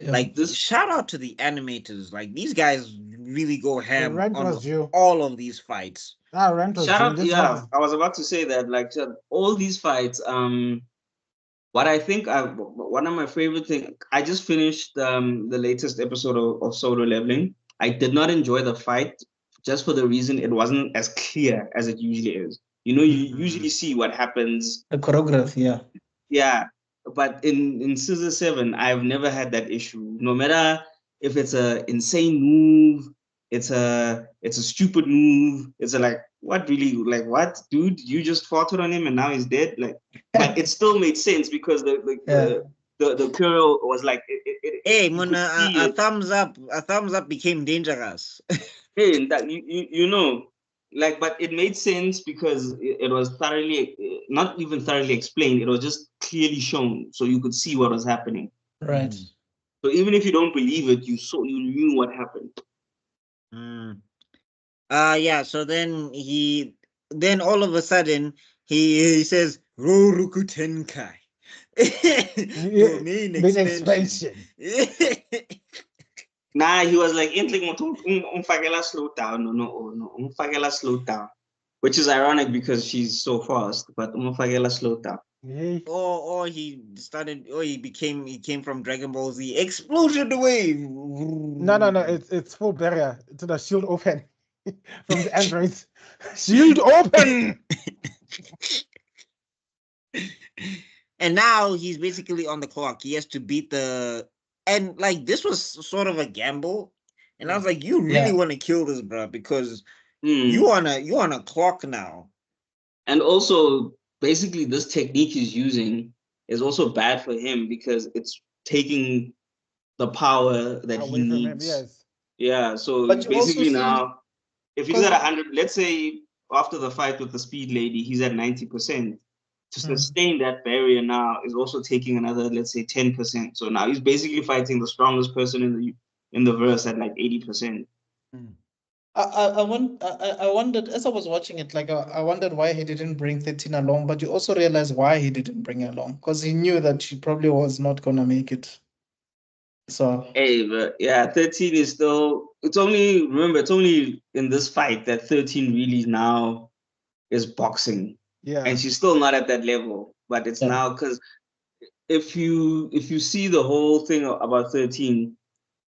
Yeah. Like this shout out to the animators. Like these guys really go ham rent on was due. all of these fights. Rent was shout due. out. This Yeah, was I was about to say that. Like all these fights. What I think one of my favorite thing. I just finished the latest episode of Solo Leveling. I did not enjoy the fight just for the reason it wasn't as clear as it usually is. You know, you usually see what happens. The choreography, yeah. Yeah, but in Scissor Seven, I've never had that issue. No matter if it's a insane move, it's a stupid move. It's a, like what really like what dude you just fought on him and now he's dead. Like, but it still made sense because Yeah. the girl was like Hey, you could Mona, see a it. thumbs up. A thumbs up became dangerous. Hey, and that you know, like, but it made sense because it was thoroughly, not even thoroughly explained. It was just clearly shown, so you could see what was happening. Right. Mm. So even if you don't believe it, you knew what happened. Mm. Yeah. So then all of a sudden he says Roruku Tenkai. Yeah, Domain main expansion. expansion. Nah, he was like, umfakela slow down, no, umfakela slow down, which is ironic because she's so fast, but umfakela slow down. Yeah. Or he came from Dragon Ball Z. Explosion away. No, it's full barrier to the shield open from the androids. Shield open. And now he's basically on the clock. He has to beat and like this was sort of a gamble. And I was like, you really Yeah. want to kill this, bro, because Hmm. you on a clock now. And also, basically, this technique he's using is also bad for him because it's taking the power that he Away from him, needs. yes. Yeah, so But you also basically see- now, if he's because- at 100, let's say after the fight with the speed lady, he's at 90%. To sustain that barrier now is also taking another, let's say, 10%. So now he's basically fighting the strongest person in the verse at like 80%. I wondered as I was watching it, like I wondered why he didn't bring 13 along, but you also realize why he didn't bring her along because he knew that she probably was not gonna make it. So Hey, but yeah, 13 is still. It's only in this fight that 13 really now is boxing. Yeah. And she's still not at that level, but it's Yeah. now because if you see the whole thing about 13,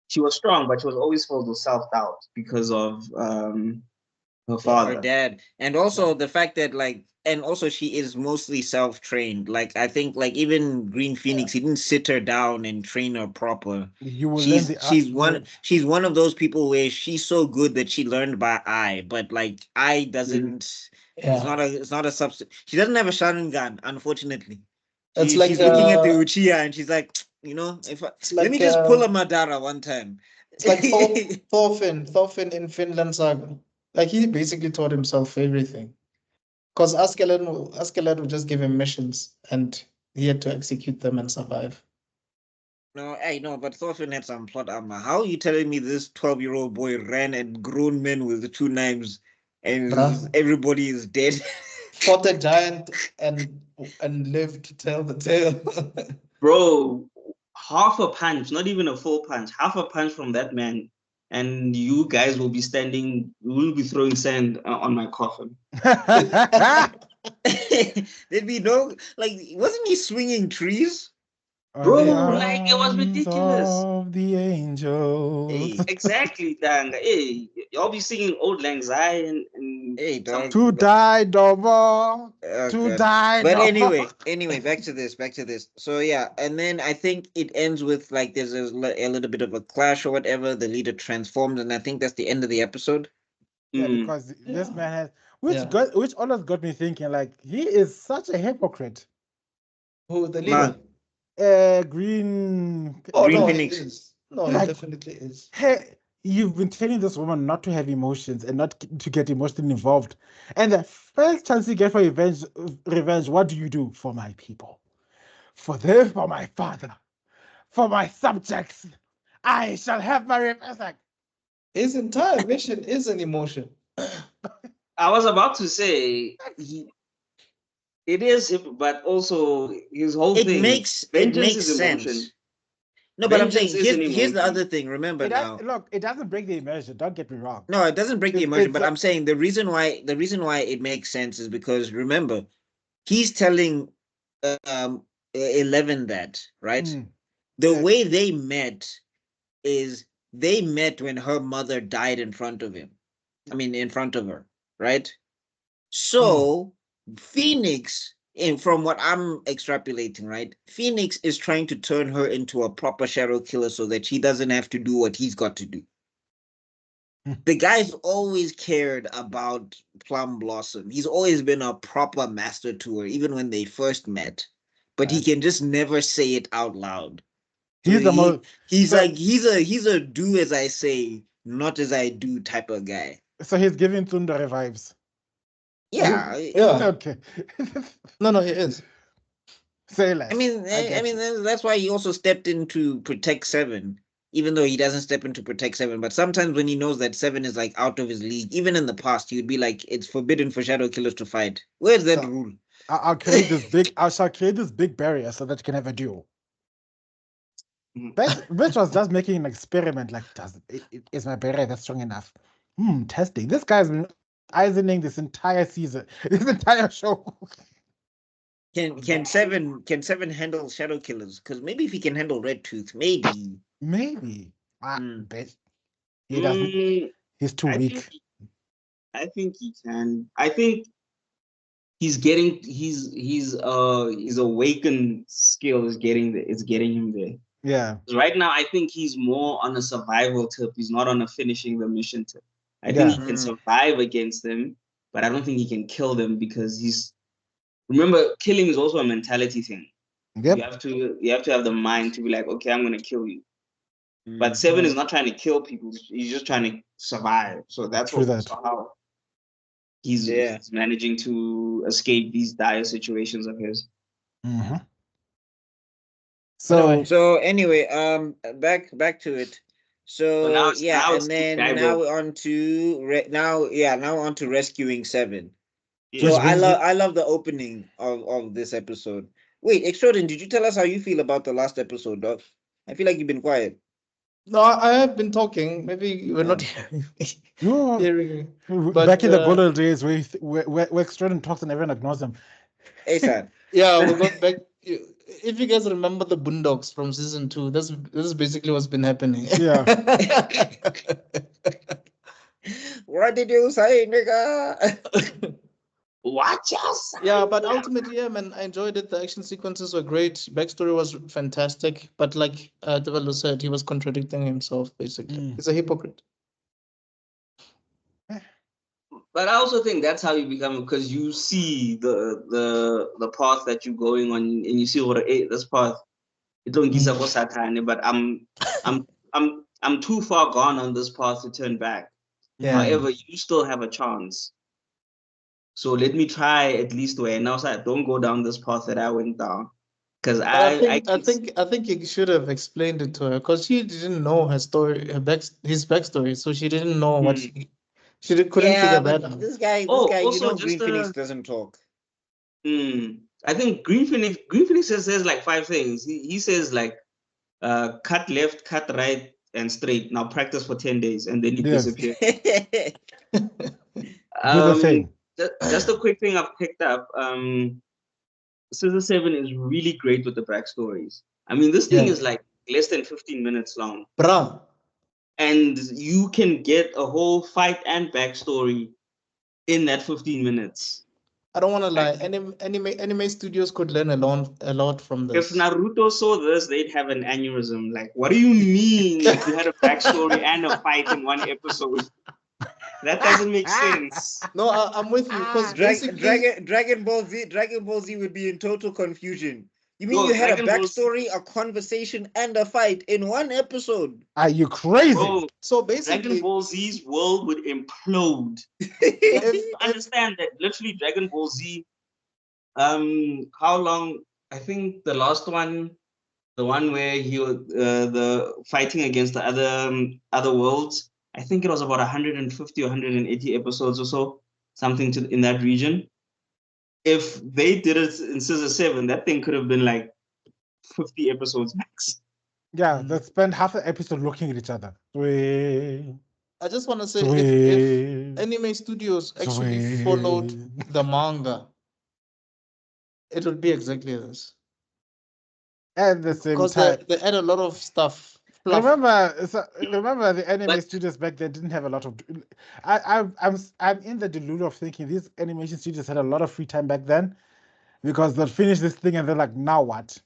she was strong, but she was always filled with self-doubt because of her her father. dad, and also the fact that and also she is mostly self-trained. Like I think even Green Phoenix, he didn't sit her down and train her proper. You will learn the She's one of those people where she's so good that she learned by eye, but eye doesn't. Yeah. It's not a substitute. She doesn't have a Sharingan, unfortunately. It's like She's looking at the Uchiha and she's like, if let me just pull a Madara one time. It's like Thorfinn in Finland Saga. Like he basically taught himself everything. Because Askeladd would just give him missions and he had to execute them and survive. No, I know, but Thorfinn had some plot armor. How are you telling me this 12-year-old boy ran at grown men with the 2 knives and everybody is dead? Fought a giant and lived to tell the tale. Bro, half a punch, not even a full punch, half a punch from that man, and you guys will be throwing sand on my coffin. There'd be no, wasn't he swinging trees? Bro, it was ridiculous. Of the angels. Hey, exactly, dang. Hey, y'all be singing Old Lang Syne and hey, dog. To die, Dobo. To die. But Dobo. anyway, back to this. So yeah, and then I think it ends with there's a little bit of a clash or whatever. The leader transforms, and I think that's the end of the episode. Yeah, because this man has, which always got me thinking, he is such a hypocrite. Who, the leader? Green. Oh, Green no, Phoenix. he is. No, he definitely is. Hey, you've been telling this woman not to have emotions and not to get emotionally involved. And the first chance you get for revenge, what do you do? For my people. For my father. For my subjects. I shall have my revenge. His entire mission is an emotion. I was about to say it is, but also his whole thing. It makes sense. No, but I'm saying here's the other thing. Remember look, it doesn't break the immersion. Don't get me wrong. No, it doesn't break the immersion. But I'm saying the reason why it makes sense is because remember, he's telling 11 that, right? The way they met is they met when her mother died in front of him. I mean, in front of her, right? So Phoenix, and from what I'm extrapolating, right? Phoenix is trying to turn her into a proper shadow killer so that she doesn't have to do what he's got to do. The guy's always cared about Plum Blossom. He's always been a proper master to her, even when they first met. But he can just never say it out loud. He's a do as I say, not as I do type of guy. So he's giving Tsundere vibes. Yeah. Okay. No, he is. Say less. I mean, that's why he also stepped in to protect Seven, even though he doesn't step in to protect Seven. But sometimes when he knows that Seven is out of his league, even in the past, he would be like, it's forbidden for shadow killers to fight. Where's that rule? I shall create this big barrier so that you can have a duel. Bitch was just making an experiment. Is my barrier that strong enough? Testing. This guy's been ironing this entire season, this entire show. Can Seven handle shadow killers? Because maybe if he can handle Red Tooth, maybe. Bitch. He doesn't. He's too weak. I think he can. I think he's getting his awakened skill is getting him there. Yeah. Right now, I think he's more on a survival tip. He's not on a finishing the mission tip. I think he can survive against them, but I don't think he can kill them because remember, killing is also a mentality thing. Yep. You have to have the mind to be like, okay, I'm gonna kill you. But Seven is not trying to kill people. He's just trying to survive. So that's how he's managing to escape these dire situations of his. Mm-hmm. So anyway, back to it. So now on to rescuing Seven. Yeah. So I love the opening of this episode. Wait, Extraordin, did you tell us how you feel about the last episode, Doc? I feel like you've been quiet. No, I have been talking. Maybe you were not hearing me. Back in the good old days where Extraordin talks and everyone ignores him. Hey, son. Yeah, we're going back. If you guys remember the Boondocks from season 2, this is basically what's been happening. Yeah. What did you say, nigga? Watch us. Yeah, but ultimately, yeah, man, I enjoyed it. The action sequences were great. Backstory was fantastic. But like Devalo said, he was contradicting himself, basically. He's a hypocrite. But I also think that's how you become, because you see the path that you're going on, and you see what this path. It don't give us Satani, but I'm too far gone on this path to turn back. Yeah. However, you still have a chance. So let me try at least way. Now, so I don't go down this path that I went down, because I think you should have explained it to her, because she didn't know her story, his backstory, so she didn't know what couldn't figure that out. This guy, also Green just Phoenix doesn't talk. I think Green Phoenix says like 5 things. He says like cut left, cut right, and straight. Now practice for 10 days, and then he disappears. Do the thing. Just a quick thing I've picked up. Scissor Seven is really great with the backstories. I mean, this thing is like less than 15 minutes long. Bruh. And you can get a whole fight and backstory in that 15 minutes. I don't want to lie. Anime studios could learn a lot from this. If Naruto saw this, they'd have an aneurysm. Like, what do you mean? Like, you had a backstory and a fight in one episode? That doesn't make sense. No, I'm with you, because Dragon Ball Z would be in total confusion. You mean you had a backstory, a conversation, and a fight in one episode? Are you crazy? Bro, so basically, Dragon Ball Z's world would implode. Understand that literally Dragon Ball Z, how long? I think the last one, the one where he was the fighting against the other worlds, I think it was about 150 or 180 episodes or so, something in that region. If they did it in Scissor 7, that thing could have been like 50 episodes max. Yeah, they spend half the episode looking at each other. I just want to say, if anime studios actually followed the manga, it would be exactly this. At the same Because time, they add a lot of stuff. Remember the anime studios back then didn't have a lot of. I'm in the delusion of thinking these animation studios had a lot of free time back then, because they'll finish this thing and they're like, now what?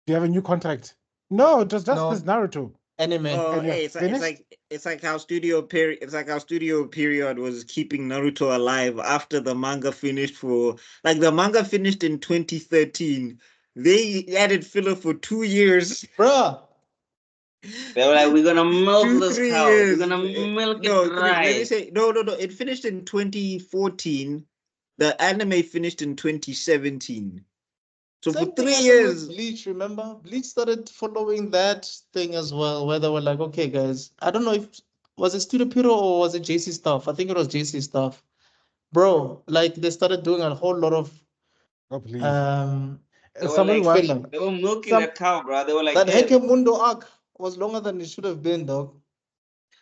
Do you have a new contract? No, just this Naruto anime. Oh, hey, it's like how studio period was keeping Naruto alive after the manga finished the manga finished in 2013. They added filler for 2 years. Bruh. They were like, we're gonna milk this cow. We're gonna milk it dry. Let me say no. It finished in 2014. The anime finished in 2017. So Same for 3 thing years. Bleach, remember? Bleach started following that thing as well, where they were like, okay, guys, I don't know if was it Studio Piro or was it JC stuff? I think it was JC stuff. Bro, like they started doing a whole lot of they were milking that cow, bro. They were like, that Heke Mundo arc was longer than it should have been, dog.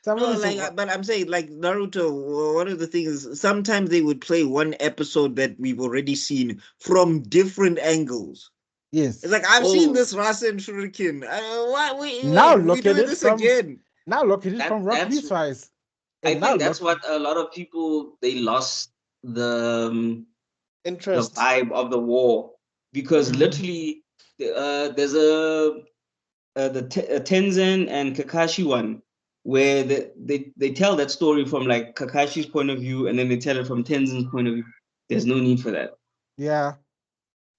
But I'm saying, like Naruto, one of the things, sometimes they would play one episode that we've already seen from different angles. Yes. It's like, I've seen this Rasen Shuriken. Now look at it this from, again. Now look at it from Rock Lee's eyes. I think that's what a lot of people, they lost the interest, the vibe of the war, because literally there's the Tenzin and Kakashi one, where they tell that story from like Kakashi's point of view, and then they tell it from Tenzin's point of view. There's no need for that. Yeah.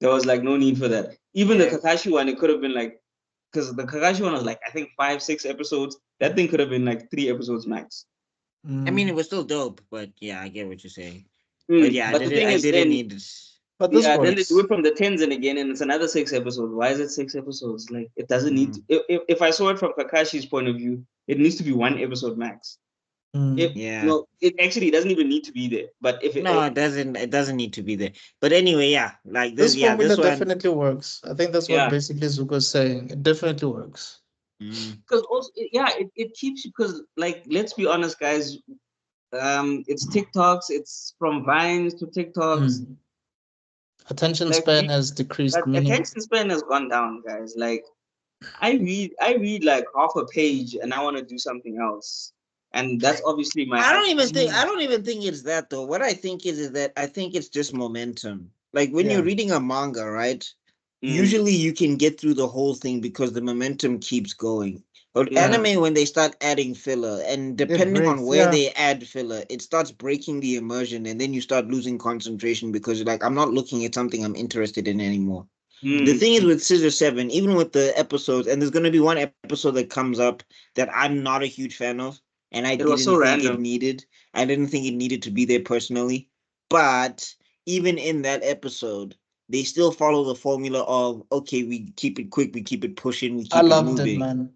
There was like no need for that. Even the Kakashi one, it could have been like, because the Kakashi one was like, I think 5-6 episodes. That thing could have been like 3 episodes max. I mean, it was still dope, but yeah, I get what you're saying. But yeah, but the thing is, didn't need this. But this then they do it from the Tenzin again, and it's another 6 episodes. Why is it 6 episodes? Like, it doesn't need to, if I saw it from Kakashi's point of view, it needs to be 1 episode max. No, it actually doesn't even need to be there. But if it it doesn't need to be there. But anyway, yeah, like this formula definitely works. I think that's what basically Zuko's saying. It definitely works. Because also, it keeps you, because like, let's be honest, guys. It's TikToks. It's from Vines to TikToks. Attention span has decreased. Attention span has gone down, guys. Like, I read like half a page and I want to do something else. and that's obviously my. I don't even think it's that though. What I think is that I think it's just momentum. Like when you're reading a manga, right? Usually you can get through the whole thing because the momentum keeps going. But anime, when they start adding filler, and depending on where they add filler, it starts breaking the immersion, and then you start losing concentration because you're like, I'm not looking at something I'm interested in anymore. The thing is with Scissor Seven, even with the episodes, and there's going to be one episode that comes up that I'm not a huge fan of, and I didn't think it needed. I didn't think it needed to be there personally. But even in that episode, they still follow the formula of, okay, we keep it quick, we keep it pushing, we keep I it loved moving. it, man.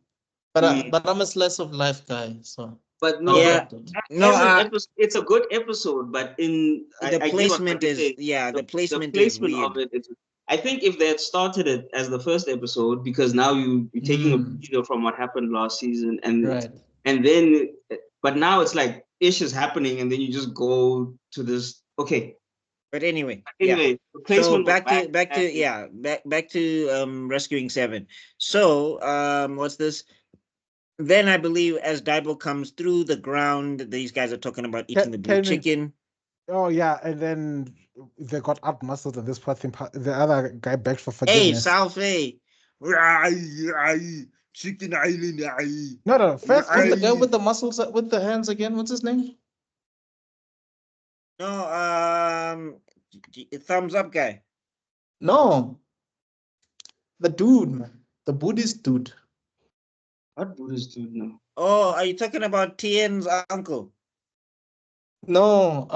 But I'm a slice of life guy, so. But no, it's a good episode, but the placement is the placement of it is. I think if they had started it as the first episode, because now you're taking a video from what happened last season, and then, but now it's like ish is happening, and then you just go to this. Okay. But anyway, the placement. So back to rescuing Seven. So what's this? Then I believe as Daibo comes through the ground, these guys are talking about eating the blue chicken. Oh yeah, and then they got up muscles and this poor thing. The other guy begged for forgiveness. Hey, Salfe. Chicken Island. No. First, what's the guy with the muscles with the hands again? What's his name? No, thumbs up guy. No, the dude, man, the Buddhist dude. What Buddhist dude? No. Oh, are you talking about Tien's uncle? No,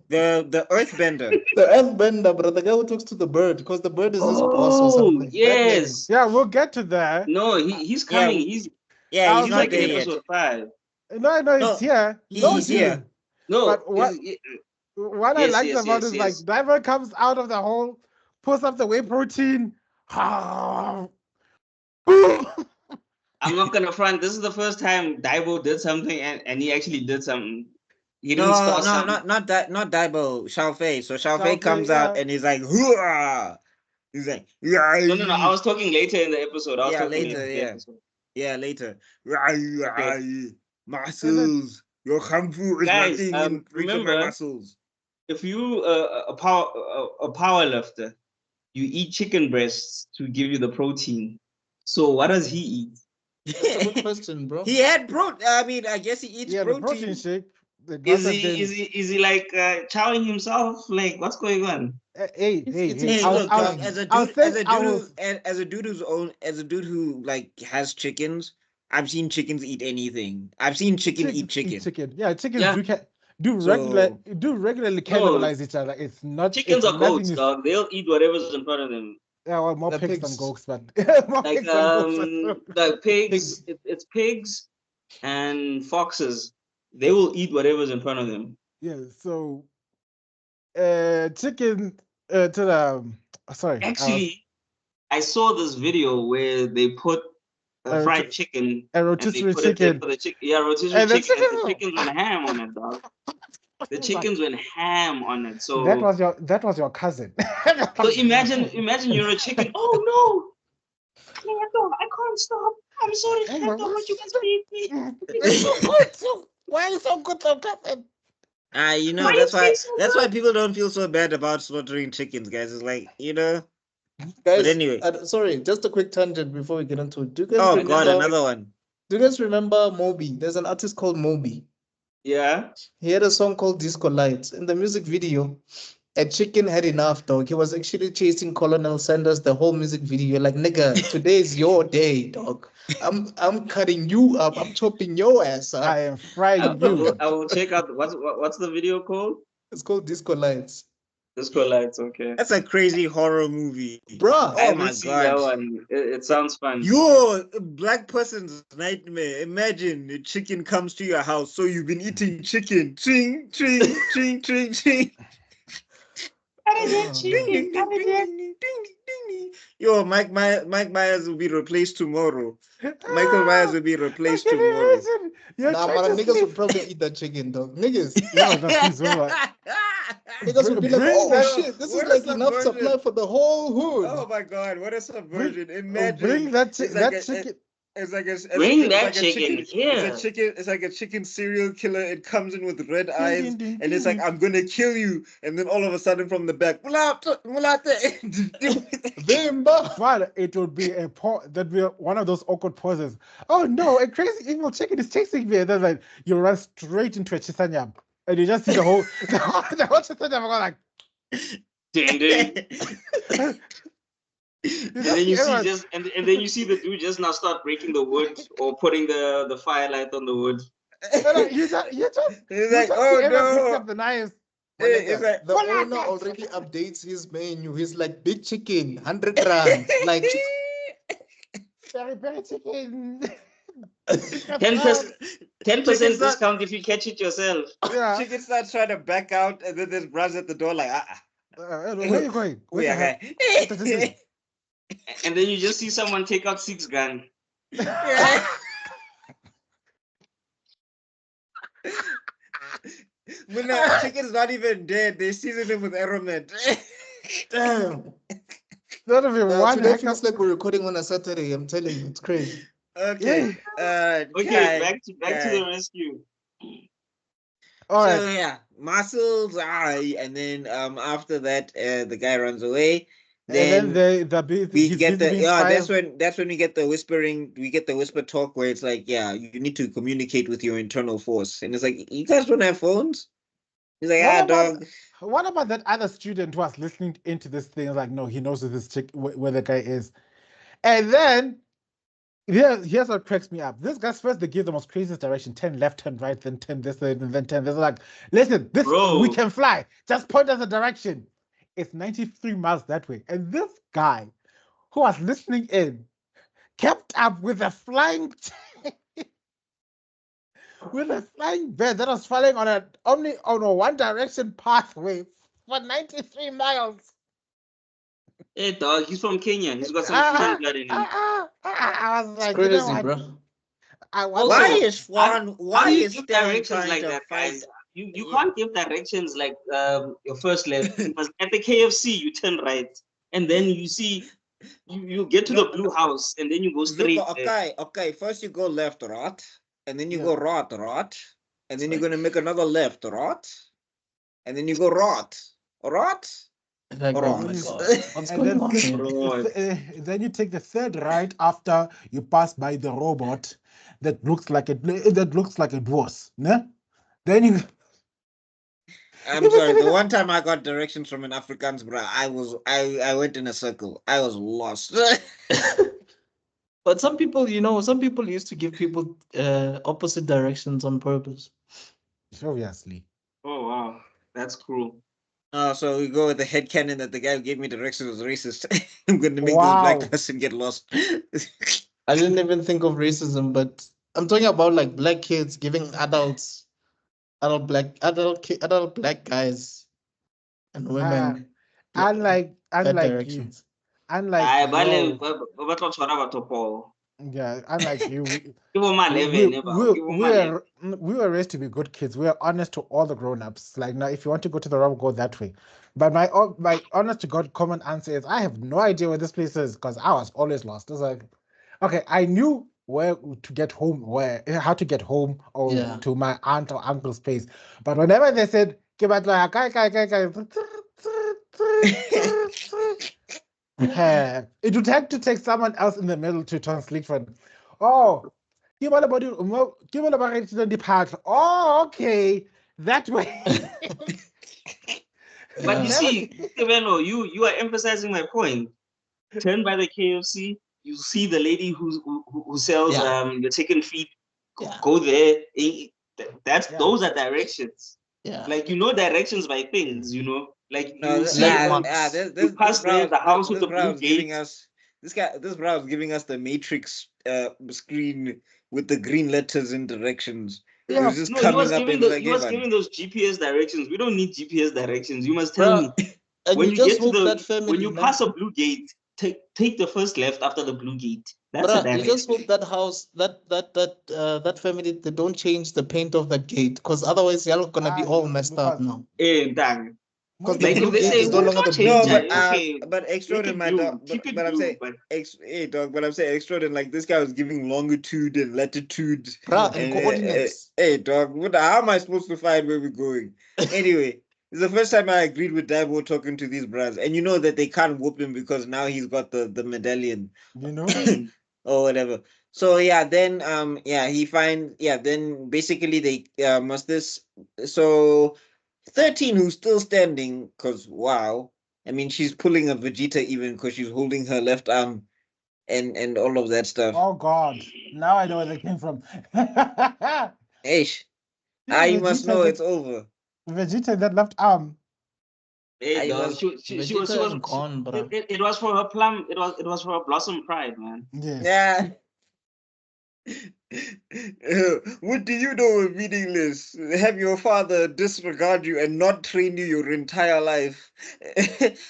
the earthbender. The earthbender, but the guy who talks to the bird, because the bird is his boss or something. Yes. Yeah, we'll get to that. No, he's coming. He's not like there in yet. episode 5. No, he's here. He's here. No, but what I liked about is like Diver comes out of the hole, pulls up the whey protein. I'm not gonna front. This is the first time Daibo did something, and he actually did something. He didn't not Daibo, Xiaofei. So Xiaofei comes out and he's like, hoo-ah! He's like, no. I was talking later in the episode. Later. Muscles. Your hamfu is nothing in remember muscles. If you a power lifter, you eat chicken breasts to give you the protein. So what does he eat? That's a good question, bro. He had protein. I mean, I guess he eats protein. The protein shake. Is he like chowing himself? Like, what's going on? Hey, look, as a dude who like has chickens, I've seen chickens eat anything. I've seen chicken eat chicken. Yeah, chickens do regularly cannibalize each other. It's not chickens are goats, dog. They'll eat whatever's in front of them. Yeah, well, more pigs than goats, but like the pigs. It's pigs and foxes. They will eat whatever's in front of them. Yeah. So, chicken to the sorry. Actually, I saw this video where they put fried chicken, a rotisserie chicken. Rotisserie chicken. And the chickens went ham on it, dog. The chickens went ham on it. So that was your cousin. So imagine you're a chicken. Oh no, I can't stop. I'm sorry, what you guys feed me. It's so good. Why are you so good sometimes? That's why people don't feel so bad about slaughtering chickens, guys. It's like, Guys, but anyway. Sorry, just a quick tangent before we get into it. Another one. Do you guys remember Moby? There's an artist called Moby. Yeah. He had a song called Disco Lights. In the music video, a chicken had enough, dog. He was actually chasing Colonel Sanders the whole music video. Like, nigga, today is your day, dog. I'm cutting you up. I'm chopping your ass up. I am frying you. I will check out what's the video called? It's called Disco Lights. Disco Lights, okay. That's a crazy horror movie. Bruh. Oh my god. That one. It sounds fun. Yo, black person's nightmare. Imagine a chicken comes to your house, so you've been eating chicken. Ching, ching, ching, ching, ching. Yo, Mike Myers will be replaced tomorrow. Michael Myers will be replaced tomorrow. Niggas would probably eat that chicken, dog. Niggas. No, Niggas would be like, oh shit, this is like enough supply for the whole hood. Oh my god, what a subversion. Imagine. Bring that chicken. It's like Bring that like a chicken chicken. here. It's like a chicken serial killer. It comes in with red eyes, ding, ding, and it's like, ding. I'm gonna kill you. And then all of a sudden, from the back, Bimba. But it would be that'd be one of those awkward pauses. Oh no, a crazy evil chicken is chasing me. And then like you run straight into a chisanyam. And you just see the whole the whole chisanyam go like Ding, ding. you And just then you see everyone- just and then you see the dude just now start breaking the wood or putting the firelight on the wood. you just It's you like, just oh see everyone picking no. up the knives. My It's nigga, like, the owner already updates his menu. He's like, big chicken, 100 rand. Like, Very chicken. 10% Chicken start- discount if you catch it yourself. Yeah. chicken starts trying to back out, and then there's Braz at the door, like, Where are you going? we are Where the hell- guy. And then you just see someone take out 6 grand. When the chicken's not even dead, they season him with arrowroot. damn. None of you one Today heck feels of- like we're recording on a Saturday. I'm telling you, it's crazy. Okay. Okay, back to the rescue. All So right. yeah, muscles. And then after that, the guy runs away. And then We he's get the busy being that's when we get the whispering, we get the whisper talk where it's like, yeah, you need to communicate with your internal force. And it's like, you guys don't have phones? He's like, What about- dog. What about that other student who was listening into this thing? Like, no, he knows who this chick where the guy is. And then here's what cracks me up. This guy's first they give the most craziest direction: 10 left, 10 right, then 10 this, and then 10 this. Like, listen, this Bro. we can fly. Just point us a direction. It's 93 miles that way. And this guy who was listening in kept up with a flying with a flying bird that was flying only on a one direction pathway for 93 miles. Hey dog, he's from Kenya. He's got some Kenyan blood in him. I was It's like, crazy, you know what? bro. I was Also, Why like, is Swan? How Why do you is give Stan directions trying like to that, fight? guys? You Yeah. can't give directions like your first left. You must at the KFC you turn right, and then you see you get to the blue house, and then you go straight. there. Okay. First you go left, right, and then you Yeah. go right, and then you're gonna make another left, right, and then you go right. Like, oh my Right. God. What's and going on then, here? Right. then you take the third right after you pass by the robot that looks like a dwarf. Ne? Then you I'm sorry. The one time I got directions from an Afrikaans, bro, I went in a circle. I was lost. But some people, some people used to give people opposite directions on purpose. obviously. Oh wow, that's cruel. So we go with the headcanon that the guy who gave me directions was racist. I'm going to make this Wow. black person get lost. I didn't even think of racism, but I'm talking about like black kids giving adult black guys and women Unlike bad you, directions. unlike I yo, ba tlo tshwara batho poo. yeah, unlike you, Give them my we, 11, bro. Give them my 11. we were raised to be good kids. We were honest to all the grown-ups. Like, now, if you want to go to the room, go that way. But my honest to God common answer is I have no idea where this place is because I was always lost. It's like, okay, I knew where to get home, how to get home or Yeah. to my aunt or uncle's place. But whenever they said, it would have to take someone else in the middle to translate for them. Oh, oh, okay, that way. But you Yeah. see, Tebelo, you are emphasizing my point. Turn by the KFC, you see the lady who sells Yeah. your chicken feet. Yeah. Go there. Yeah. Those are directions. Yeah. Like directions by things, Like No, you this, see this pass there, the house with this the blue brown's giving gate. us this brown's giving us the Matrix screen with the green letters and directions. It Yeah. was just No, he coming was up giving and the, like, he was "Hey, man." giving those GPS directions. We don't need GPS directions. You must tell Bruh, me and when you you just get to hope that the family, when you man. pass a blue gate, take the first left after the blue gate. That's a Bruh, you direction. just hope that house, that family, they don't change the paint of the gate, because otherwise you're gonna be all messed up because- now. Eh, dang. Because the Like blue if they geek say is no we'll longer the not blue No, change geek. it, okay, but make extraordinary, it my blue, dog. keep it But I'm saying, blue, but hey dog. But I'm saying extraordinary. Like this guy was giving longitude and latitude, Bruh, and and coordinates. hey dog, how am I supposed to find where we're going? Anyway, it's the first time I agreed with Daibo talking to these bras, and you know that they can't whoop him because now he's got the medallion You know? or whatever. So yeah, then he finds then basically they must this so 13 who's still standing because wow. I mean she's pulling a Vegeta even because she's holding her left arm and all of that stuff. Oh God. Now I know where they came from. Ish. You must know Vegeta, it's over. Vegeta, that left arm. hey You dog, must Vegeta is gone, bruh. it was for her plum, it was for her blossom pride, man. Yes. yeah. What do you know of meaningless? Have your father disregard you and not train you your entire life.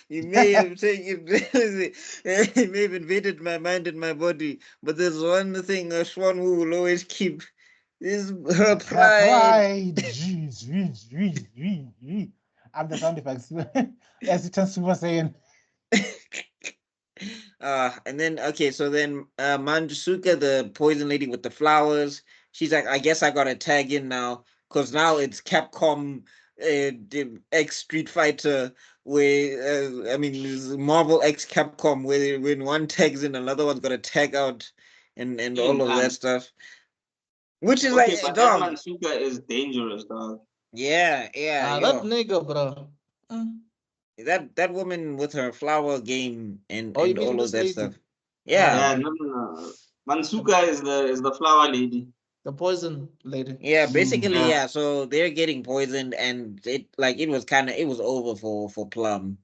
You may have taken, he may have invaded my mind and my body, but there's one thing a Swan who will always keep is her pride. I'm the sound effects. As it turns Super Saiyan. And then okay, so then Manjusuka, the poison lady with the flowers, she's like, I guess I gotta tag in now, because now it's Capcom the X Street Fighter, where I mean it's Marvel X Capcom, where when one tags in, another one's gotta tag out and all of that stuff. Which is Okay, like but that dog. Mansuka is dangerous, dog. Yeah, That nigga, bro. that woman with her flower game and Oh, you mean all of this that lady? stuff. Yeah. Yeah, no. Mansuka is the flower lady. The poison lady. Yeah, basically, Yeah. yeah. So they're getting poisoned, and it was kind of it was over for Plum,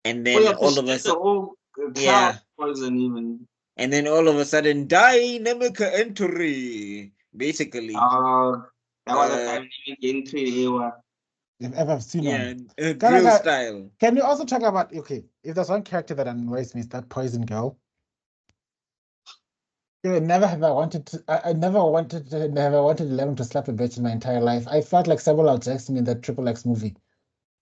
and Oh then yeah, all because of she a did the sudden, whole cloud yeah, poison even. and then all of a sudden, dynamic entry, basically. That was a Uh, dynamic entry. If ever I've seen yeah, one. drill style. Can you also talk about if there's one character that annoys me, it's that poison girl. Never have I wanted to. I never wanted to learn to slap a bitch in my entire life. I felt like Samuel L. Jackson in that Triple X movie.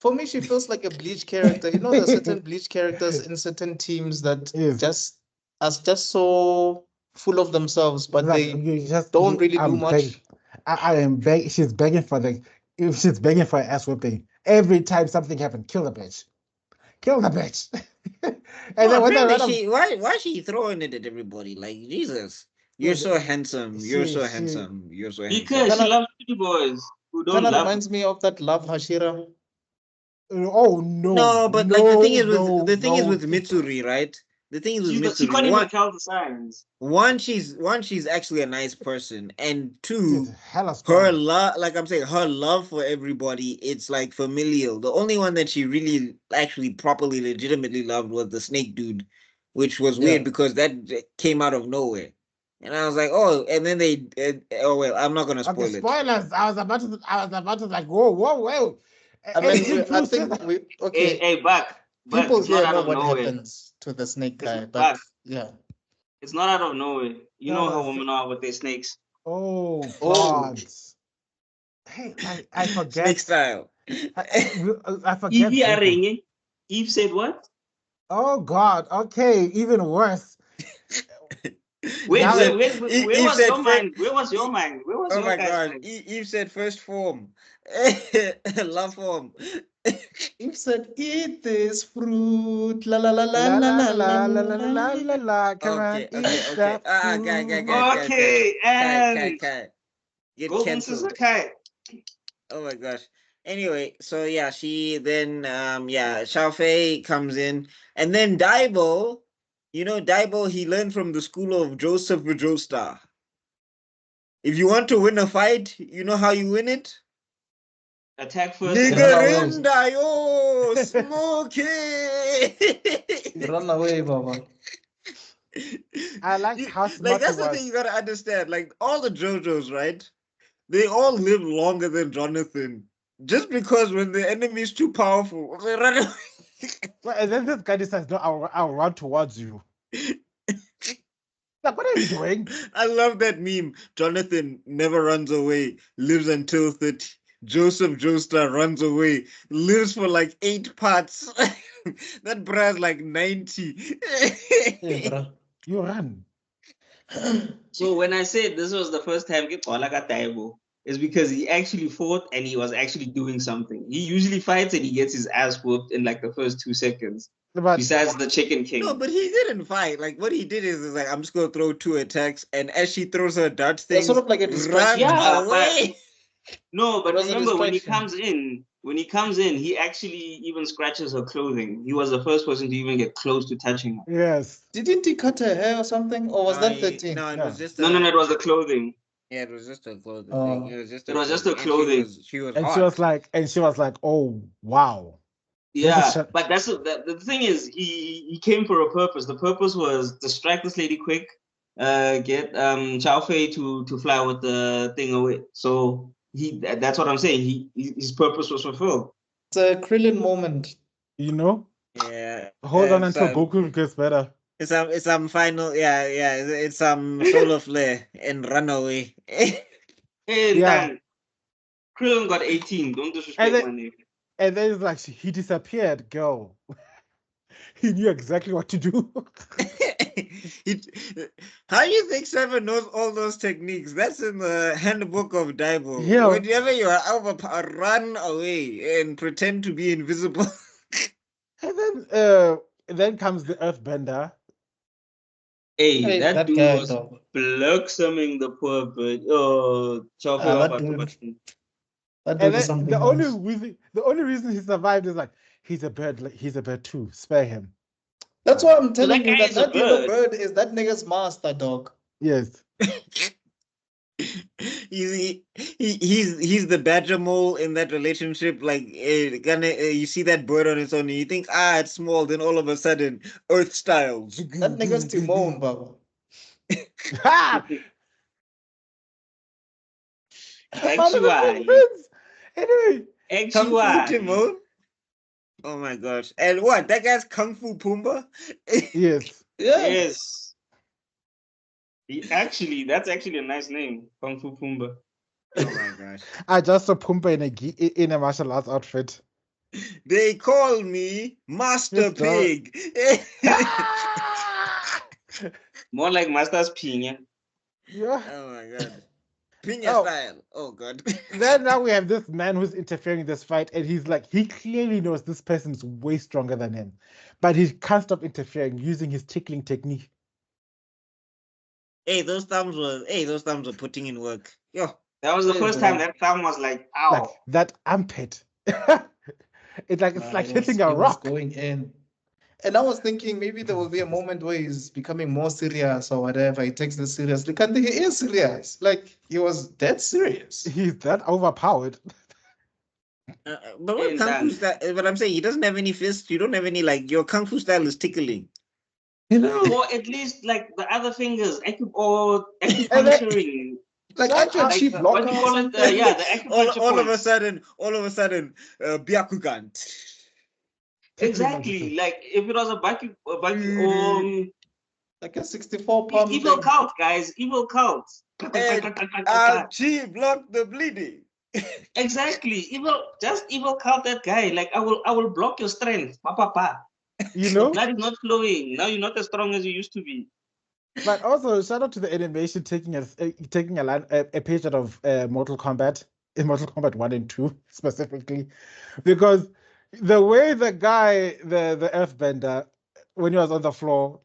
For me, she feels like a Bleach character. You know, there's certain Bleach characters in certain teams that Yes. are just so full of themselves, but Like, they don't really do much. I am begging. She's begging for if she's begging for an ass whipping every time something happened. Kill the bitch. Kill the bitch. And then when they Apparently why is she throwing it at everybody? Like Jesus, you're so handsome. You're so handsome. You're so handsome. Because she loves pretty boys who don't Kind of love. reminds me of that Love Hashira. Oh no! No, but like the thing is no. with Mitsuri, right? The thing is with She Mitsuri, can't even tell the signs. one, she's actually a nice person, and two, She's hella her strong. love, like I'm saying, her love for everybody, it's like familial. The only one that she really actually properly legitimately loved was the snake dude, which was weird because that came out of nowhere. And I was like, oh, and then they oh well, I'm not gonna spoil Okay, it. spoilers. I was about to like, whoa. I mean, I think we okay. Hey, back. People It's not here out know of what nowhere. happens to the snake guy, but But yeah. it's not out of nowhere. You know how women are with their snakes. Oh God. Hey, I forget. Snake style. I forget. Evie are ringing. Eve said what? Oh God. Okay, even worse. Where Eve said- was Eve said your fir- mind? Where was your mind? Where was Oh your my guy's God! mind? Eve said first form, love form. Eve said, "Eat this fruit, la la la la La la la la la la la la la." la la la. Come on, Okay. eat that Guy. Okay, and Get Golden Scissor cancelled. Kai. Oh my gosh. Anyway, so yeah, she then Xiao Fei comes in, and then Daibo, Daibo, he learned from the school of Joseph Joestar. If you want to win a fight, you know how you win it? Attack first. Nigerinda, yo, smoke it. Run away, Baba. I like how Like smart that's he the was. thing you gotta understand. Like all the JoJos, right? They all live longer than Jonathan. Just because when the enemy is too powerful, they run away. Well, and then this guy decides, no, I'll run towards you. Like, what are you doing? I love that meme. Jonathan never runs away, lives until 30. Joseph Joestar runs away, lives for like 8 parts. That bruh's like 90. Hey, bro. You run. So when I said this was the first time get Taibo, it's because he actually fought and he was actually doing something. He usually fights and he gets his ass whooped in like the first 2 seconds. But Besides the Chicken King. No, but he didn't fight. Like what he did is like, I'm just gonna throw 2 attacks, and as she throws her dart That's things, sort of like a run distraction. Yeah, away. No, but It was a remember when he distraction. comes in, he actually even scratches her clothing. He was the first person to even get close to touching her. yes. Didn't he cut her hair or something? Or was that 13? No, it Yeah. was just No, it was the clothing. Yeah, it was just a clothing Oh. thing. It was just It was just a and clothing. She was And hot. she was like, oh wow. Yeah, shut- but the thing is, he came for a purpose. The purpose was distract this lady quick, get Chow Fei to fly with the thing away. So that's what I'm saying. His purpose was fulfilled. It's a Krillin moment. You know? Yeah. Hold on it's, until Goku gets better. It's some final it's some solar flare and runaway. Hey, Yeah. Dan, Krillin got 18. Don't disrespect And then- my name. And then it's like he disappeared, girl. He knew exactly what to do. How do you think Seven knows all those techniques? That's in the handbook of Daibo. Yeah. Whenever you are overpowered, run away and pretend to be invisible. And then comes the Earthbender. Hey, that that dude guy, was dog. bloodsumming the poor bird. Oh, Chow Fei that was dude. watching. That And dude is then something the else. only reason he survived is like he's a bird. He's a bird too. Spare him. That's why I'm telling that you guy that is a that little bird. bird is that nigga's master, dog. Yes. He's the badger mole in that relationship. Like you see that bird on its own, and you think it's small. Then all of a sudden, Earth styles. That nigga's Timon, baba. Ha! XY. Anyway, Kung Fu XY. Timon. Oh my gosh! And what? That guy's Kung Fu Pumbaa. yes. Yeah. Yes. That's actually a nice name, Kung Fu Pumbaa. Oh my gosh! I just saw Pumbaa in a martial arts outfit. They call me Master Yes, dog. Pig. More like Master's Pina. Yeah. Oh my god! Pina Oh. style. Oh god. Then now we have this man who's interfering in this fight, and he's like, he clearly knows this person's way stronger than him, but he can't stop interfering using his tickling technique. Hey, those thumbs were putting in work. Yo. That was the Yeah, first bro. time that thumb was like, ow. Like that armpit. it's like Nah, hitting it a was rock. going in. And I was thinking maybe there will be a moment where he's becoming more serious or whatever. He takes this seriously. Can't he is serious? Like he was dead serious. He's that overpowered. But what And kung fu then- style? But I'm saying he doesn't have any fists. You don't have any like your kung fu style is tickling. You know, Or at least like the other fingers, acupuncturing. like aren't you a Like chief the- locker what do you or call it? something? Yeah, the acupuncture all of a points. sudden, Byakugan. Exactly. Like if it was a Baki Like a 64 pound evil thing. cult, guys. Evil cult. Chi block the bleeding. Exactly. Evil cult that guy. Like I will block your strength. Papa. You The know? blood is not flowing. Now you're not as strong as you used to be. But also, shout out to the animation taking a page out of Mortal Kombat, in Mortal Kombat 1 and 2 specifically, because the way the guy, the Earthbender, when he was on the floor,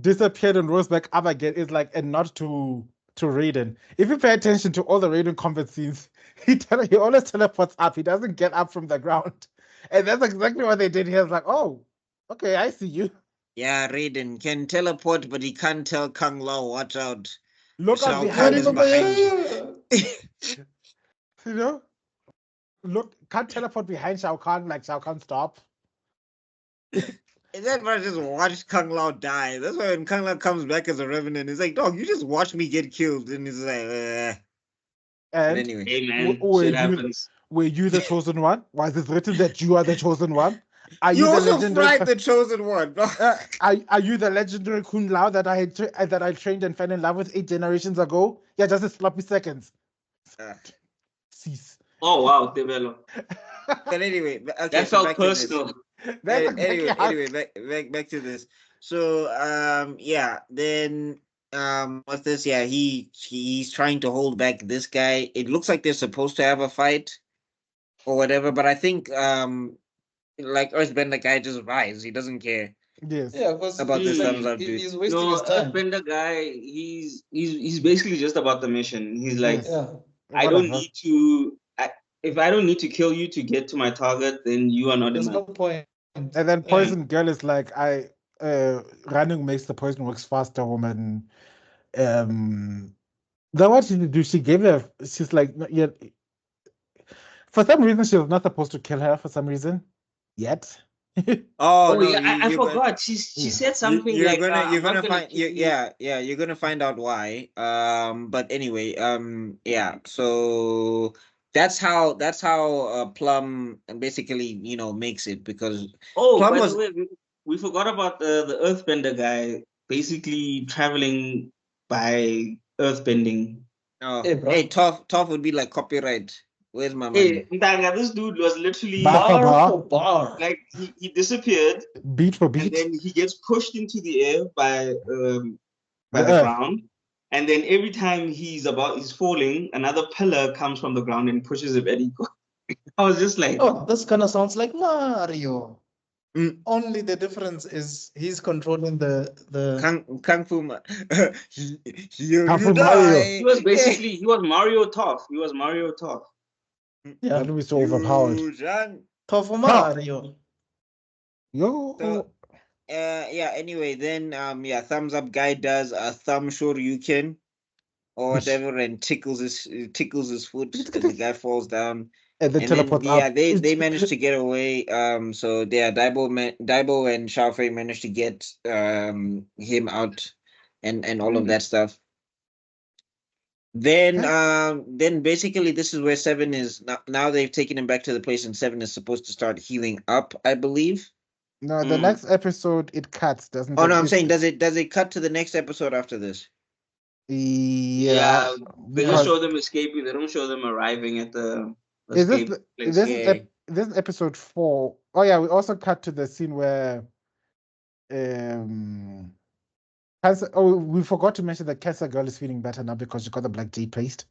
disappeared and rose back up again is like a nod to Raiden. If you pay attention to all the Raiden combat scenes, he always teleports up. He doesn't get up from the ground, and that's exactly what they did here. It's like, oh, okay, I see you. Yeah, Raiden can teleport, but he can't tell Kung Lao, watch out. Look Shao out Kahn behind is him. behind you. You know? Look, can't teleport behind Shao Kahn like Shao Kahn stop. And that man just watched Kung Lao die. That's why when Kung Lao comes back as a revenant, he's like, dog, you just watched me get killed. And he's like, But And anyway. Hey man, were shit you- happens. were you the chosen one? Was it written that you are the chosen one? Are You the also legendary? fried the chosen one. Are you the legendary Kun Lao that I trained and fell in love with 8 generations ago? Yeah, just a sloppy seconds. Uh, Cease. Oh wow, Develo. But anyway, okay, That so felt back to this. personal. That's exactly how. Anyway, back to this. So yeah, then what's this? Yeah, he's trying to hold back this guy. It looks like they're supposed to have a fight or whatever, but I think like Earthbender guy just vibes. He doesn't care Yes. Yeah, because about this like, thumbs up dude. he's wasting No, his time. Earthbender guy, he's basically just about the mission. He's like, Yes. Yeah. I don't Whatever. need to. If I don't need to kill you to get to my target, then you are not in There's my. no point. And then Poison Girl is like, running makes the poison works faster, woman. Then what did she do? She gave her. She's like, yeah. For some reason, she was not supposed to kill her. For some reason, yet. Oh, Oh no, yeah, I you're gonna, forgot. She Yeah. said something you're like, gonna "I'm not gonna find kill you." yeah, you're gonna find out why. But anyway, yeah, so that's how Plum basically, makes it, because Oh, Plum by was the way, we forgot about the Earthbender guy basically traveling by earthbending. Hey, bro. hey, Tough would be like, copyright, where's my Hey, money? Ntanga, this dude was literally Bar for bar. for bar. like he disappeared Beat for and beat. then he gets pushed into the air by The the earth. ground. And then every time he's falling, another pillar comes from the ground and pushes him and he goes. I was just like, Oh, this kind of sounds like Mario. Mm. Only the difference is he's controlling the Kung Fu you Kung Fu die. he was basically he was Mario Tough. He was Mario Tough. yeah. That would be so overpowered. Fusion. Tough Mario. Yo. So, yeah, anyway, then yeah, thumbs up guy does a thumb shoryuken or whatever and tickles his foot and the guy falls down. And then And then teleports yeah, up. they managed to get away. So yeah, Daibo and Xiaofei managed to get him out and all of that stuff. Then basically this is where Seven is now they've taken him back to the place, and Seven is supposed to start healing up, I believe. No, the Mm. next episode it cuts, doesn't Oh it? no, I'm It's- saying does it cut to the next episode after this? Yeah. They because- just show them escaping. They don't show them arriving at the Is this escape the- place. this is episode 4? Oh yeah, we also cut to the scene where Cancer, we forgot to mention that Cancer Girl is feeling better now because she got the black tea paste.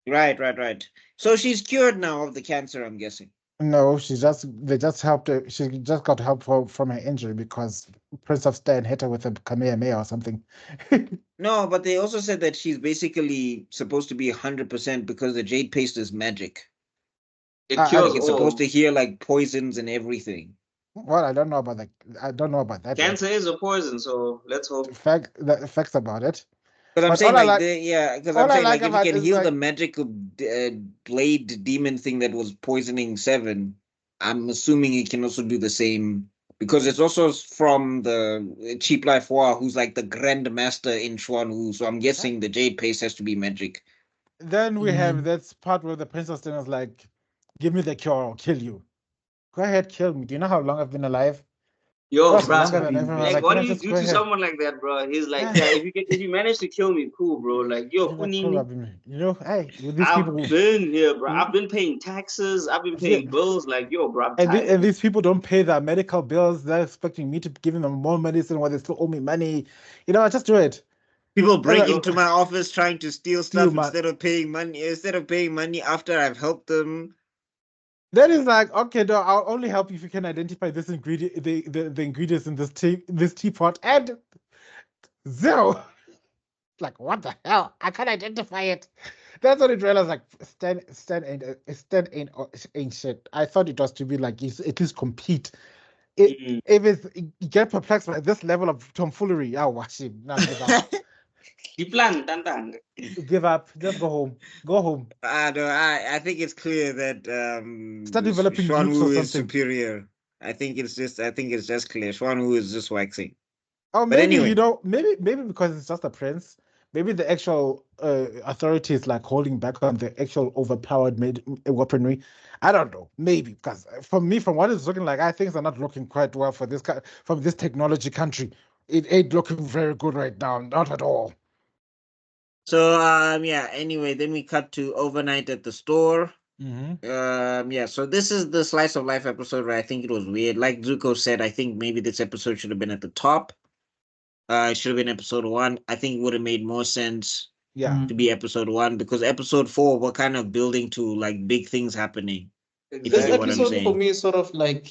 Right. So she's cured now of the cancer, I'm guessing. No, they just helped her. She just got help from her injury because Prince of Stan hit her with a Kamehameha or something. No, but they also said that she's basically supposed to be 100% because the jade paste is magic. It I- cures Like, it's all. supposed to heal like poisons and everything. Well, I don't know about that. I don't know about that. Cancer is a poison, so let's hope. The facts about it. Because I'm But saying all I like, like- because all I'm I saying like like if about you can is, heal the like- magical blade demon thing that was poisoning Seven, I'm assuming it can also do the same, because it's also from the Cheap Life War, who's like the Grand Master in Xuanwu. So I'm guessing the jade paste has to be magic. Then we have that part where the Prince of Stan is like, "Give me the cure, I'll kill you." Go ahead, kill me. Do you know how long I've been alive? Yo, That's bro. longer than everyone. Like, what no, do you just do go to ahead. someone like that, bro? He's like, yeah, if you manage to kill me, cool, bro. Like, yo, Give me Kunini, cool up in me. You know, hey, with these I've people, been here, bro. I've been paying taxes. I've been paying bills. Like, yo, bro, I'm and, tired. and these people don't pay their medical bills. They're expecting me to give them more medicine while they still owe me money. You know, just do it. People break like- into my office trying to steal stuff my- instead of paying money after I've helped them. Then it's like, okay, no, I'll only help you if you can identify this ingredient, the ingredients in this teapot, and zero. Like, what the hell? I can't identify it. That's when it realized, like, Stan ain't shit. I thought it was to be like, at least compete. Mm. If it's you get perplexed by this level of tomfoolery, I'll watch him. Now give up. The plan, tantang. Give up. Just go home. Go home. I think it's clear that Start developing nukes or Xuanwu is something. superior. I think it's just clear. Xuanwu is just waxing. Or But maybe, anyway. maybe because it's just a prince. Maybe the actual authority is like holding back on the actual overpowered weaponry. I don't know. Maybe because for me, from what it's looking like, things are not looking quite well for from this technology country. It ain't looking very good right now. Not at all. So yeah. Anyway, then we cut to overnight at the store. Yeah, so this is the slice of life episode where I think it was weird. Like Zuko said, I think maybe this episode should have been at the top. It should have been episode 1. I think it would have made more sense Yeah. to be episode 1 because episode 4 we're kind of building to like big things happening. If you This get what I'm episode for saying. me sort of like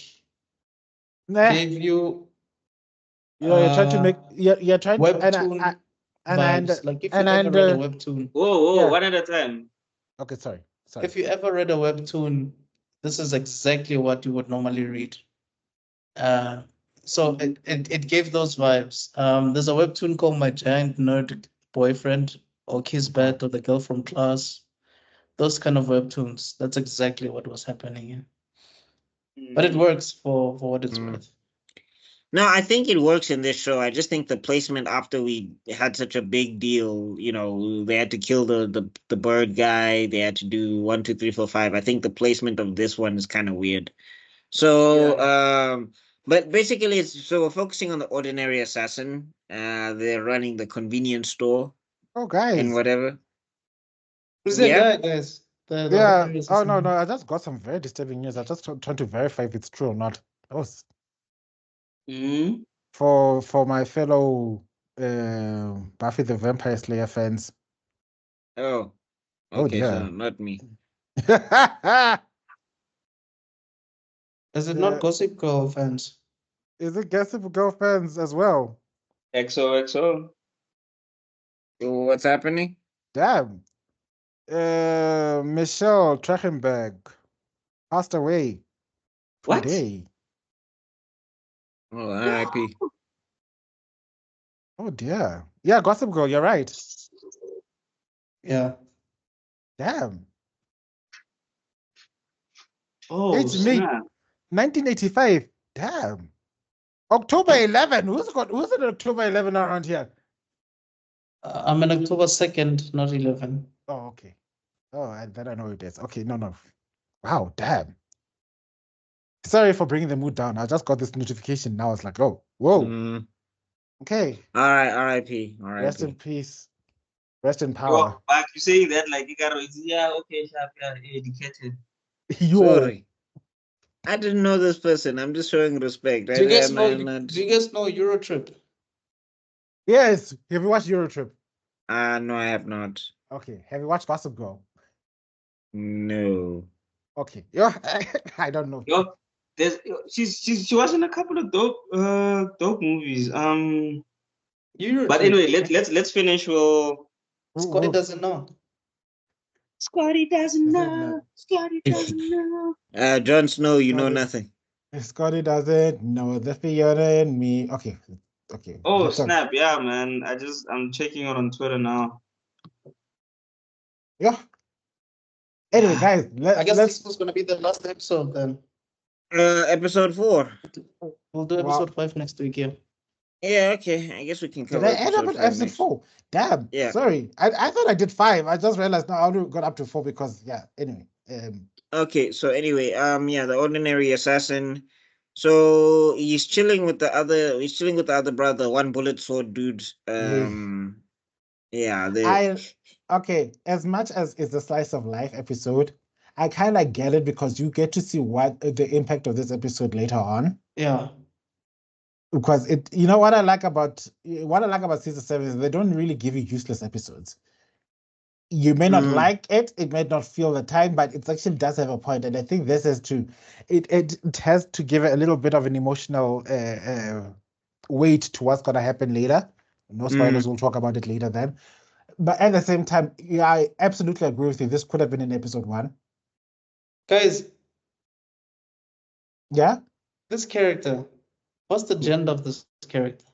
Nah, gave you you're trying to make you're trying to webtoon vibes. Like if you ever read a webtoon. Whoa, Yeah. one at a time. Okay, sorry. If you ever read a webtoon, this is exactly what you would normally read. So it gave those vibes. There's a webtoon called My Giant Nerd Boyfriend or Kiss Bat or The Girl from Class. Those kind of webtoons. That's exactly what was happening here. But it works for what it's worth. No, I think it works in this show. I just think the placement after we had such a big deal, you know, they had to kill the bird guy. They had to do 1, 2, 3, 4, 5. I think the placement of this one is kind of weird. So, but basically, so we're focusing on the ordinary assassin. They're running the convenience store Oh, guys. and whatever. Who's that guy, guys? Yeah. Oh no, I just got some very disturbing news. I just trying to verify if it's true or not. That was for my fellow Buffy the Vampire Slayer fans. Oh, Oh, okay, so dear. not me. Is it not Gossip Girl fans? Is it Gossip Girl fans as well? XOXO. What's happening? Damn. Michelle Trachtenberg passed away What? today. Oh, R.I.P. Oh dear. Yeah, Gossip Girl, you're right. Yeah. Damn. Oh, It's me. snap. 1985. Damn. October 11. Who's an October 11 around here? I'm in October 2nd, not 11. Oh, okay. Oh, then I know it is. Okay, no. Wow, damn. Sorry for bringing the mood down. I just got this notification. Now I was like, oh, whoa. Okay. All right, R.I.P. Rest in R.I.P. peace. Rest in Yo, power. Mark, you saying that like you gotta, yeah, okay, sharp, yeah, educated. Yo. Sorry. I didn't know this person. I'm just showing respect. Do you guys I'm know? not- Do you guys know Eurotrip? Yes. Have you watched Eurotrip? No, I have not. Okay. Have you watched Gossip Girl? No. Okay. Yeah. I don't know. Yo, she was in a couple of dope movies. Eurotrip. But anyway, let's finish. Scotty doesn't know. Scotty doesn't know. Scotty doesn't know. Jon Snow, you know Scotty. nothing. Scotty doesn't know the Fiona and me. Okay. Oh Let's talk. snap! Yeah, man. I'm checking it on Twitter now. Yeah. Anyway, guys, I guess let's. this was going to be the last episode then. Episode 4. We'll do episode 5 next week, yeah. Yeah, okay. I guess we can Did cover I end up episode with 5 episode next. 4? Damn. Yeah. Sorry. I thought I did 5. I just realized now I only got up to 4 because anyway. Okay, so anyway, the ordinary assassin. So he's chilling with the other brother, one bullet sword dude. Okay, as much as it's a slice of life episode, I kind of get it because you get to see what the impact of this episode later on. Yeah. Because what I like about Scissor Seven is they don't really give you useless episodes. You may not like it may not feel the time, but it actually does have a point, and I think this has to give it a little bit of an emotional weight to what's gonna happen later. No spoilers, we'll talk about it later then. But at the same time, yeah, I absolutely agree with you. This could have been in episode 1. Guys, yeah, this character, what's the gender of this character?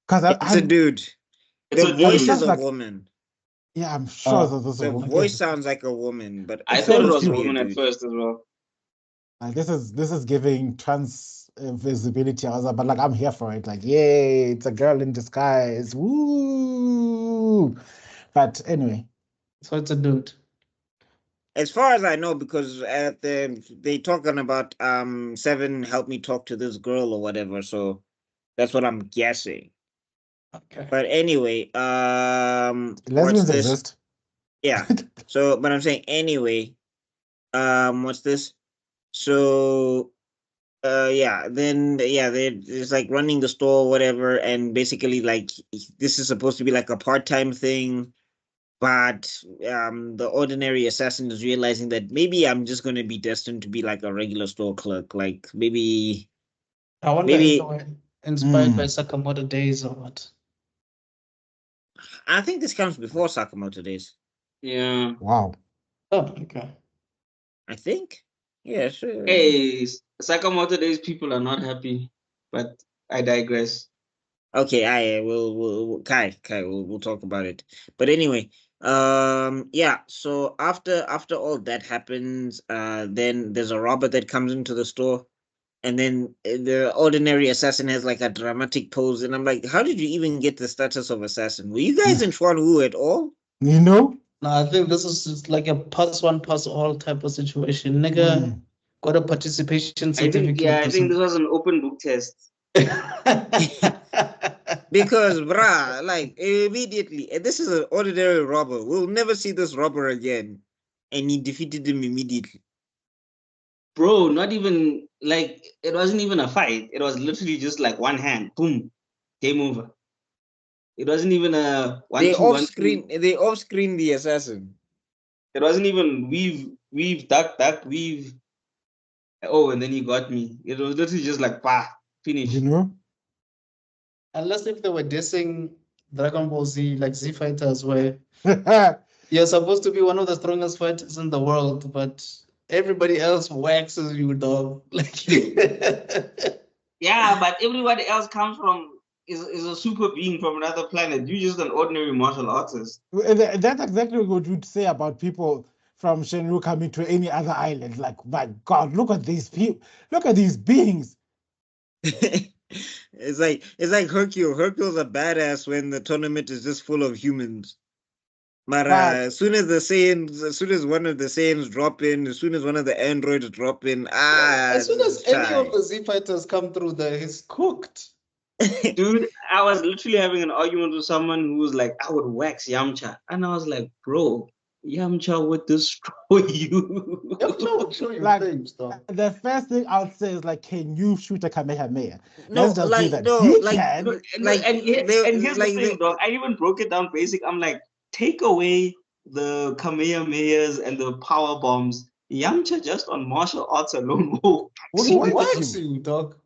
Because it's a dude. It's The a voice dude. is a Like- woman. Yeah, I'm sure The voice sounds like a woman, but I It's thought it so was a cute. woman at first as well. This is giving trans visibility. I was like, but like I'm here for it. Like, yay, it's a girl in disguise. Woo! But anyway, So it's a dude. as far as I know, because they talking about Seven helped me talk to this girl or whatever, so that's what I'm guessing. Okay. But anyway, what's lesbians this? exist. Yeah. So, but I'm saying anyway, what's this? So they're it's like running the store, whatever, and basically like this is supposed to be like a part-time thing, but the ordinary assassin is realizing that maybe I'm just gonna be destined to be like a regular store clerk, like maybe I wonder if they maybe were inspired by Hmm. Sakamoto Days or what. I think this comes before Sakamoto Days. Yeah. Wow. Oh, okay. I think. Yeah, sure. Hey, Sakamoto Days people are not happy, but I digress. Okay, I will Kai, we'll talk about it. But anyway, yeah, so after all that happens, then there's a robber that comes into the store, and then the ordinary assassin has like a dramatic pose, and I'm like, how did you even get the status of assassin? Were you guys in Chuan Wu at all? You know? No, I think this is just like a pass one, pass all type of situation. Nigga Mm. got a participation I think certificate. this was an open book test. Because bruh, like immediately, and this is an ordinary robber. We'll never see this robber again. And he defeated him immediately. Bro, not even like it wasn't even a fight. It was literally just like one hand, boom, game over. It wasn't even a They 1-2, off 1-2. screen they off screen the assassin. It wasn't even weave, duck, weave. Oh, and then he got me. It was literally just like, bah, finish. You know? Unless if they were dissing Dragon Ball Z, like Z fighters, where you're supposed to be one of the strongest fighters in the world, but everybody else waxes you, dog. Like, Yeah, but everybody else comes from is a super being from another planet. You're just an ordinary martial artist. That's exactly what you'd say about people from Shenru coming to any other island. Like, my God, look at these people. Look at these beings. It's like Hercule. Hercule's a badass when the tournament is just full of humans. But But as soon as one of the Saiyans drop in, as soon as one of the androids drop in, as soon as any shy. of the Z fighters come through there, he's cooked. Dude, I was literally having an argument with someone who was like, I would wax Yamcha. And I was like, bro, Yamcha would destroy you. Yamcha will show you like, things, though. the first thing I would say is like, can you shoot a Kamehameha? No, Let's just do like that. no, He like can. And here's the thing, dog. I even broke it down basic. I'm like, take away the Kamehamehas and the power bombs. Yamcha just on martial arts alone. Whoa. He What wax you, dog.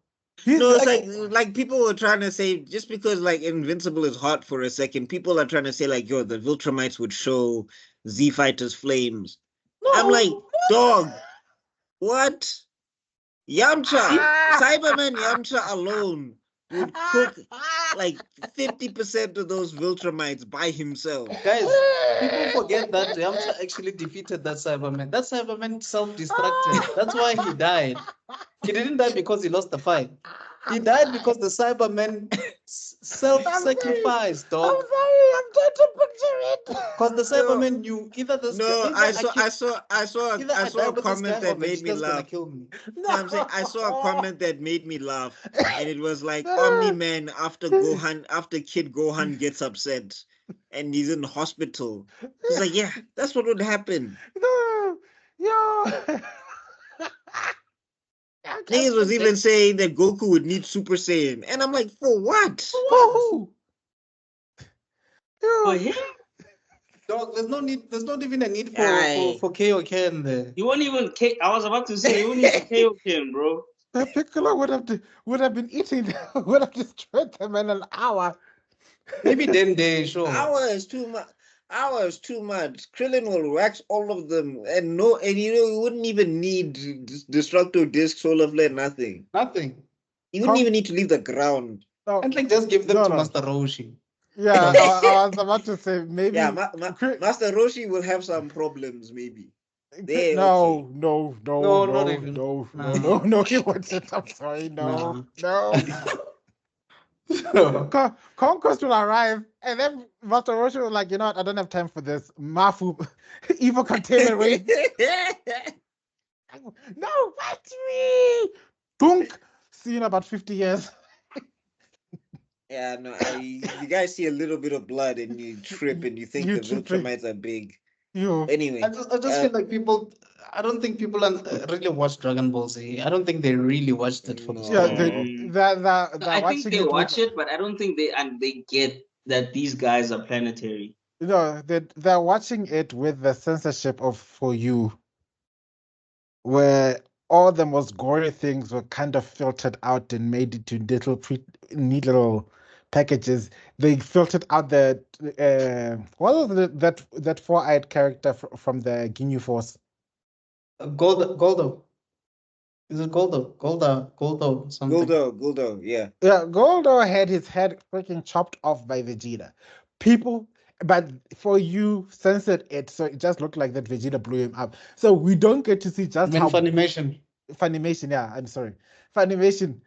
He's no, it's like, like people were trying to say just because like Invincible is hot for a second, people are trying to say like, yo, the Viltrumites would show Z Fighters flames. No. I'm like, dog, what? Yamcha, Cyberman Yamcha alone would cook like 50% of those Viltrumites by himself. Guys, people forget that Yamcha actually defeated that Cyberman. That Cyberman self-destructed. That's why he died. He didn't die because he lost the fight. He died because the Cyberman self-sacrificed, dog. I'm sorry, I'm trying to picture it. Because the Cyberman knew either this No, guy, I saw a comment that made me laugh. kill me. No, I'm saying I saw a comment that made me laugh, and it was like No. Omni-Man after Kid Gohan gets upset and he's in the hospital. He's like, yeah, that's what would happen. No, yo. Niggas was even saying that Goku would need Super Saiyan, and I'm like, for what? For who? Oh, Yo. yeah. Dog, there's not even a need Aye. for KOK in there. You won't even I was about to say, you won't even Kaioken, bro. The Piccolo would have been eating, would have destroyed them in an hour. Maybe Dende, sure. Hour is too much. Hour is too much. Krillin will wax all of them, and you wouldn't even need destructo disc, solar flare, nothing. Nothing. You wouldn't even need to leave the ground. No, And like just give them to no. Master Roshi. Yeah, I was about to say maybe. Yeah, Master Roshi will have some problems, maybe. They, no, okay. no, no, No, no, not even. no, No. no, no, he wasn't. I'm sorry, no, no. Conquest will arrive, and then Master Roshi was like, you know what? I don't have time for this. Mafu, evil containment race. No, fight me! Dunk! See you in about 50 years. Yeah, no, you guys see a little bit of blood and you trip and you think You the tripping. Viltrumites are big. You. Anyway, I just feel like people. I don't think people really watch Dragon Ball Z. I don't think they really watched it for the Yeah, story. they're I think watching they it watch with, it, but I don't think they get that these guys are planetary. they're watching it with the censorship of For You, where all the most gory things were kind of filtered out and made into neat little packages. They filtered out the what was that four-eyed character from the Ginyu Force? Goldo. Is it Goldo something? Guldo, yeah. Yeah, Goldo had his head freaking chopped off by Vegeta. People, but For You censored it, so it just looked like that Vegeta blew him up. So we don't get to see just how Funimation. Funimation, yeah, I'm sorry. Funimation,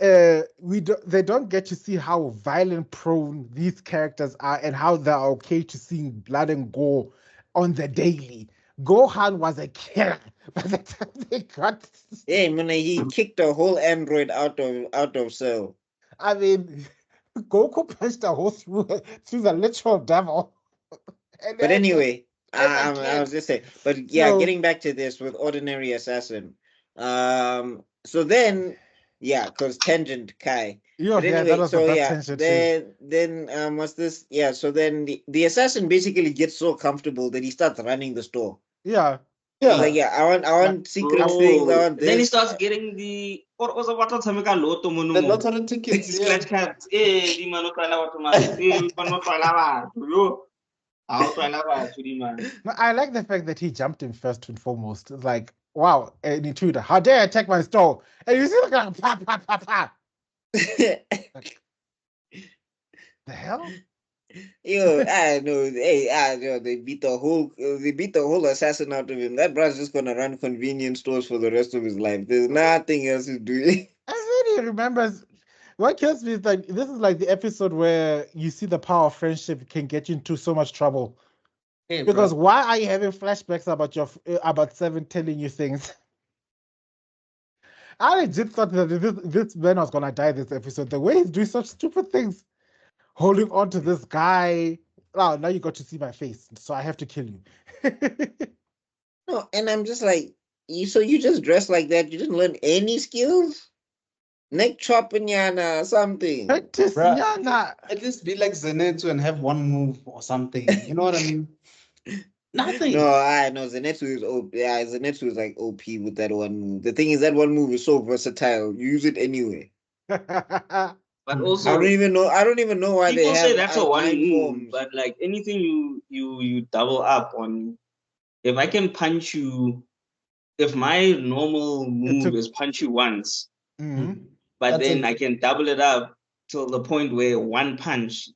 they don't get to see how violent prone these characters are and how they're okay to seeing blood and gore on the daily. Gohan was a killer by the time they got. Hey, man, he kicked a whole android out of Cell. I mean, Goku punched a hole through the literal devil. But anyway, and I was just saying. But yeah, So- getting back to this with Ordinary Assassin. So then, yeah, because tangent Kai. Yeah, But yeah, anyway, that was so the best yeah, tangent too. then what's this? Yeah, so then the assassin basically gets so comfortable that he starts running the store. Yeah. He's like, yeah, I want secret things. I want this. Then he starts getting the or also what loto The lottery tickets. the Yeah. scratch cards. Di mano twala batho man. Mano twala batho. Yo. How twala batho di man. No, I like the fact that he jumped in first and foremost. It's like, wow, an intruder. How dare I attack my store? And you see the guy, pa, pa, pa, pa. Like, the hell? Yo, I know. Hey, I know they beat the whole assassin out of him. That bruh's just gonna run convenience stores for the rest of his life. There's nothing else he's doing. I really remembers. What kills me is like this is like the episode where you see the power of friendship can get you into so much trouble. Hey, Because bro. why are you having flashbacks about Seven telling you things? I legit thought that this man was gonna die this episode. The way he's doing such stupid things, holding on to this guy. Oh, now you got to see my face, so I have to kill you. No, and I'm just like, you just dress like that? You didn't learn any skills? Neck chopping, yana, something. Practice, Bruh. Nyana. At least be like Zenitsu and have one move or something. You know what I mean? Nothing. No, I know Zenitsu is OP. Yeah, Zenitsu is like OP with that one move. The thing is that one move is so versatile. You use it anyway. But I also don't even know why they people have say that's a one nine move, forms. but like anything you double up on. If I can punch you, if my normal move is punch you once, Mhm. but That's then it. I can double it up till the point where one punch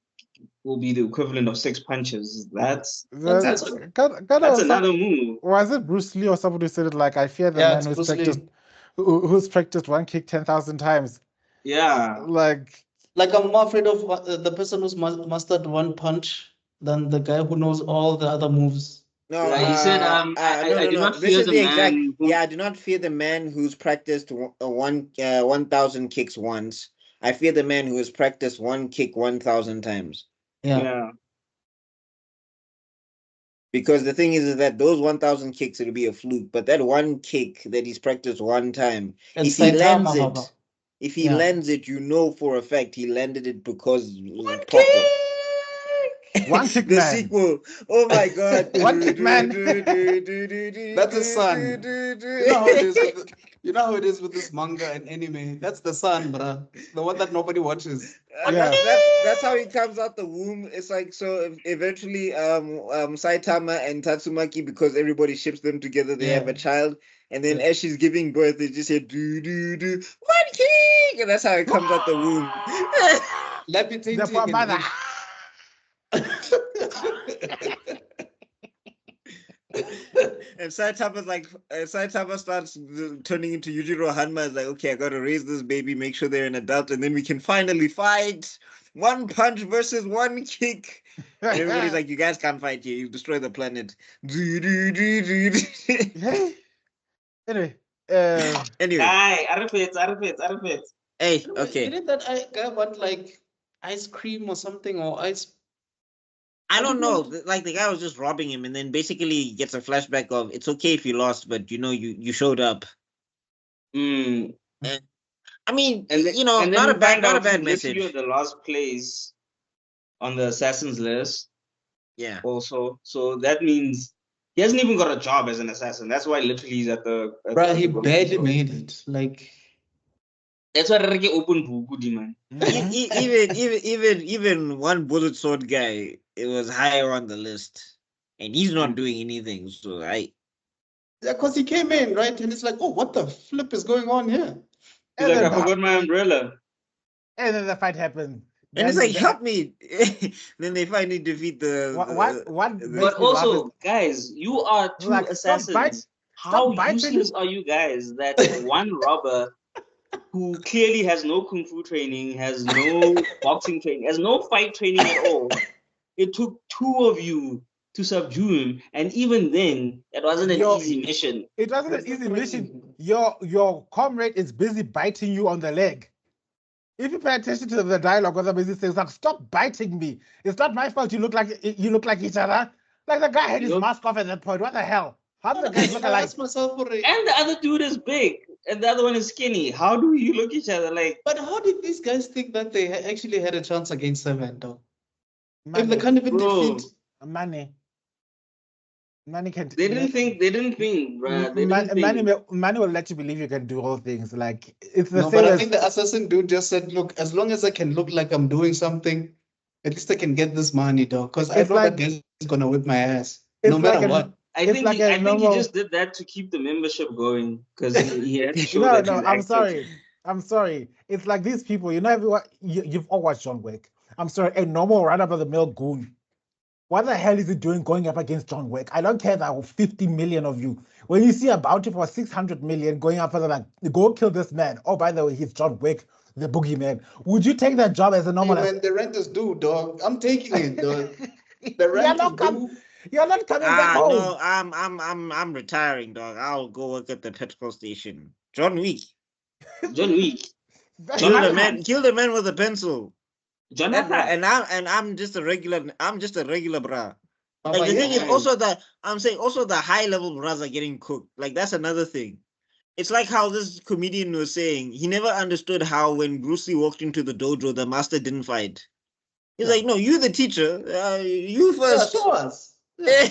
will be the equivalent of 6 punches. That's That's another move. Was it Bruce Lee or somebody who said it like, I fear the Yeah, man it's who's Bruce Lee. practiced who's practiced one kick 10,000 times? Yeah. Like, Like I'm more afraid of the person who's mastered one punch than the guy who knows all the other moves. No, Yeah, he said, no, I do not This fear is the the exact. man who- Yeah, I do not fear the man who's practiced 1,000 kicks once. I fear the man who has practiced one kick 1,000 times. Yeah. Because the thing is that those 1,000 kicks, it'll be a fluke. But that one kick that he's practiced one time, It's if he Saitama, lands Baba. it, if he Yeah. lands it, you know for a fact he landed it because One proper. kick! one kick The man. sequel. Oh my god. One kick man. That's his son. You know how it is with you know how it is with this manga and anime. That's the son, bruh. The one that nobody watches. Yeah. That's how he comes out the womb. It's like so eventually Saitama and Tatsumaki, because everybody ships them together, they have a child, and then as she's giving birth they just say do do do one kick, and that's how it comes out the womb. Levitating The poor and mother. And Saitama starts turning into Yujiro Hanma. Is like, okay, I gotta raise this baby, make sure they're an adult, and then we can finally fight. One punch versus one kick. And everybody's like, you guys can't fight here. You destroy the planet. Anyway, Anyway, Guy, Arifit. hey, okay. Didn't that guy want like ice cream or something or ice I What don't do you know. want? Like the guy was just robbing him, and then basically gets a flashback of it's okay if you lost, but you showed up. Mm. And I mean, And then we find not a out he's bad literally message. at the last place on the assassin's list Yeah. also. So that means he hasn't even got a job as an assassin. That's why literally he's at the Bruh, he grocery barely store. made it. Like, That's why Reke open buku, man. Mhm. Even one bullet sword guy, it was higher on the list, and he's not doing anything. So yeah, because he came in, right? And it's like, oh, what the flip is going on here? He's And like, then, I forgot my umbrella. and then the fight happens. and it's Then like, help me. Then they finally defeat what the- makes But me laugh is also, guys, you are two like assassins. How stop biting. useless are you guys that one robber who clearly has no kung fu training, has no boxing training, has no fight training at all? It took two of you to subdue him, and even then, it wasn't an Yo, easy mission. It wasn't an That's easy the mission. thing. Your comrade is busy biting you on the leg. If you pay attention to the dialogue, what the busy says, like, stop biting me. It's not my fault you look like each other. Like the guy had his Yup. mask off at that point. What the hell? How do the guys look I alike? asked myself for it. And the other dude is big, and the other one is skinny. How do you look each other like? But how did these guys think that they actually had a chance against Seven, though? If they Money, can't even Bro, defeat. money can. they didn't think, bruh. They didn't think. Money will let you believe you can do all things. Like it's the No, same but I as think the assassin dude just said, look, as long as I can look like I'm doing something, at least I can get this money, though. Because I it's know like that guy's gonna whip my ass. it's No like matter a what. I it's think like he, a I think he normal. just did that to keep the membership going because he had to show No, that no, he's I'm active. sorry. I'm sorry. It's like these people, everyone, you've all watched John Wick. I'm sorry, a normal run-of-the-mill goon. What the hell is he doing going up against John Wick? I don't care that 50 million of you. When you see a bounty for 600 million going up for the like, go kill this man. Oh, by the way, he's John Wick, the boogeyman. Would you take that job as a Hey, normal? man, the rent is due, dog. I'm taking it, dog. The You're rent is not coming. due. You're not coming back home. No, I'm retiring, dog. I'll go work at the petrol station. John Wick. John Wick, Kill the man with a pencil. Jonathan. And I'm just a regular bruh. Baba, Like the thing is yeah. also that I'm saying also the high level bras are getting cooked. Like that's another thing. It's like how this comedian was saying he never understood how when Bruce Lee walked into the dojo, the master didn't fight. He's like, no, you the teacher. You Yeah, first. show us. Yeah,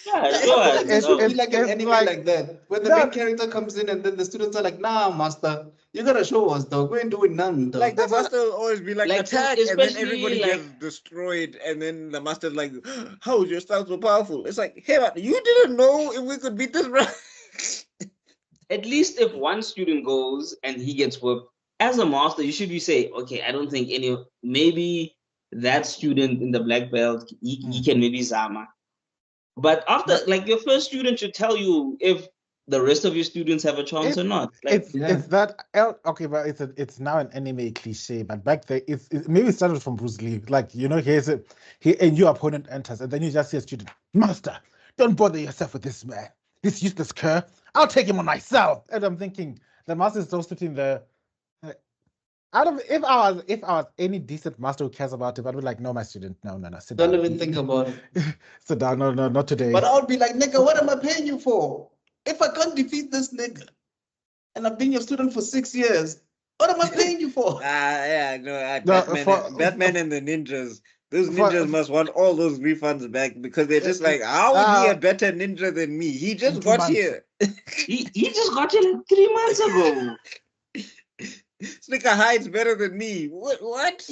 Yeah, sure. I think there should be It's- like an it's anime like- like that, where the No. main character comes in and then the students are like, nah, master, you gotta show us, dog. We ain't doing none, dog. Like the master will always be like, Like, attack, and then especially, everybody like- gets destroyed, and then the master's like, how is your style so powerful? It's like, hey, man, you didn't know if we could beat this, bro. At least if one student goes and he gets whooped, as a master, you should be say, okay, I don't think maybe that student in the black belt, he can maybe Zama. But after, like, your first student should tell you if the rest of your students have a chance or not. Like, It's that okay, but it's now an anime cliche. But back there, maybe it started from Bruce Lee. Like here's and your opponent enters, and then you just see a student, master, don't bother yourself with this man, this useless cur. I'll take him on myself. And I'm thinking the master is still sitting there. If I was any decent master who cares about him, I'd be like, no, my student, no, sit Don't down. even think about it. Sit down, no, not today. But I would be like, nigga, what am I paying you for? If I can't defeat this nigga, and I've been your student for 6 years, what am I paying you for? Yeah, no, No, Batman and the ninjas. Those ninjas must want all those refunds back because they're just like, how is he a better ninja than me? He just in 2 got months. here. he just got here like 3 months ago. Snicker hides better than me. What?